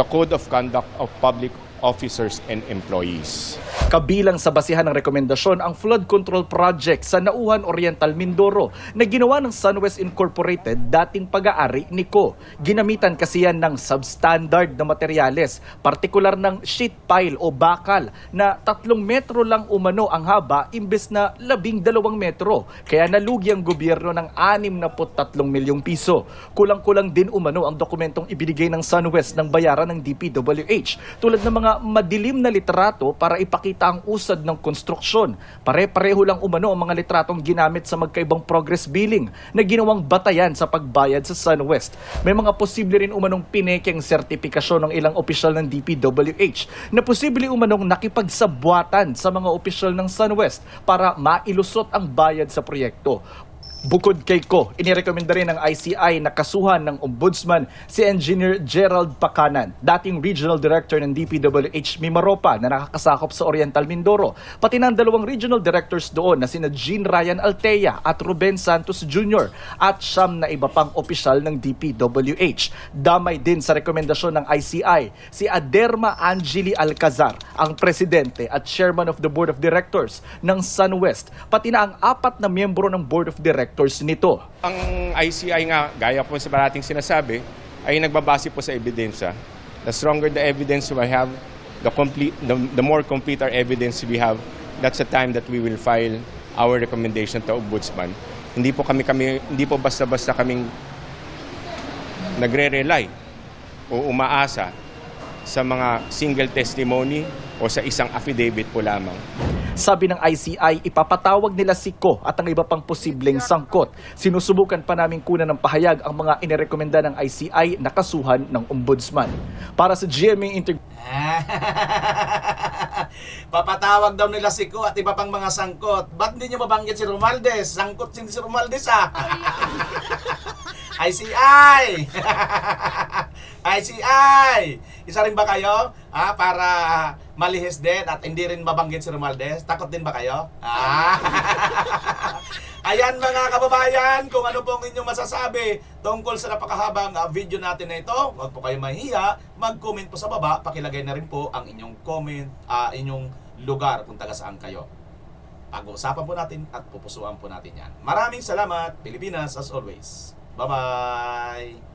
Code of Conduct of Public Officers and Employees. Kabilang sa basihan ng rekomendasyon ang flood control project sa Nauhan Oriental, Mindoro na ginawa ng SunWest Incorporated, dating pag-aari ni Co. Ginamitan kasi yan ng substandard na materyales, partikular ng sheet pile o bakal na 3 metro lang umano ang haba imbes na 12 metro. Kaya nalugi ang gobyerno ng 63 milyong piso. Kulang-kulang din umano ang dokumentong ibinigay ng SunWest ng bayaran ng DPWH tulad ng mga mga madilim na litrato para ipakita ang usad ng konstruksyon. Pare-pareho lang umano ang mga litratong ginamit sa magkaibang progress billing na ginawang batayan sa pagbayad sa SunWest. May mga posible rin umanong pinekeng sertipikasyon ng ilang opisyal ng DPWH na posible umanong nakipagsabwatan sa mga opisyal ng SunWest para mailusot ang bayad sa proyekto. Bukod kay Ko, inirekomenda rin ng ICI na kasuhan ng Ombudsman si Engineer Gerald Pacanan, dating Regional Director ng DPWH Mimaropa na nakakasakop sa Oriental Mindoro, pati ng 2 Regional Directors doon na sina Jean Ryan Altea at Ruben Santos Jr. at 9 na iba pang opisyal ng DPWH. Damay din sa rekomendasyon ng ICI si Aderma Angeli Alcazar, ang Presidente at Chairman of the Board of Directors ng SunWest, pati na ang 4 na miyembro ng Board of Directors nito. Ang ICI nga, gaya po sa parating sinasabi, ay nagbabase po sa ebidensya. The stronger the evidence we have, the more complete our evidence we have, that's the time that we will file our recommendation to Ombudsman. Hindi po basta-basta kaming nagre-rely o umaasa sa mga single testimony o sa isang affidavit po lamang. Sabi ng ICI, ipapatawag nila si Ko at ang iba pang posibleng sangkot. Sinusubukan pa namin kunan ng pahayag ang mga inirekomenda ng ICI na kasuhan ng Ombudsman. Para sa GMA Papatawag daw nila si Ko at iba pang mga sangkot. Ba't hindi nyo mabanggit si Romualdez? Sangkot si Romualdez ICI! ICI! Isa rin ba kayo? Para malihis din at hindi rin mabanggit si Romualdez? Takot din ba kayo? Ayan mga kababayan, kung ano pong inyong masasabi tungkol sa napakahabang video natin na ito, huwag po kayo mahiya, mag-comment po sa baba, pakilagay na rin po ang inyong comment, inyong lugar kung taga saan kayo. Pag-uusapan po natin at pupusuan po natin yan. Maraming salamat, Pilipinas as always. Bye-bye!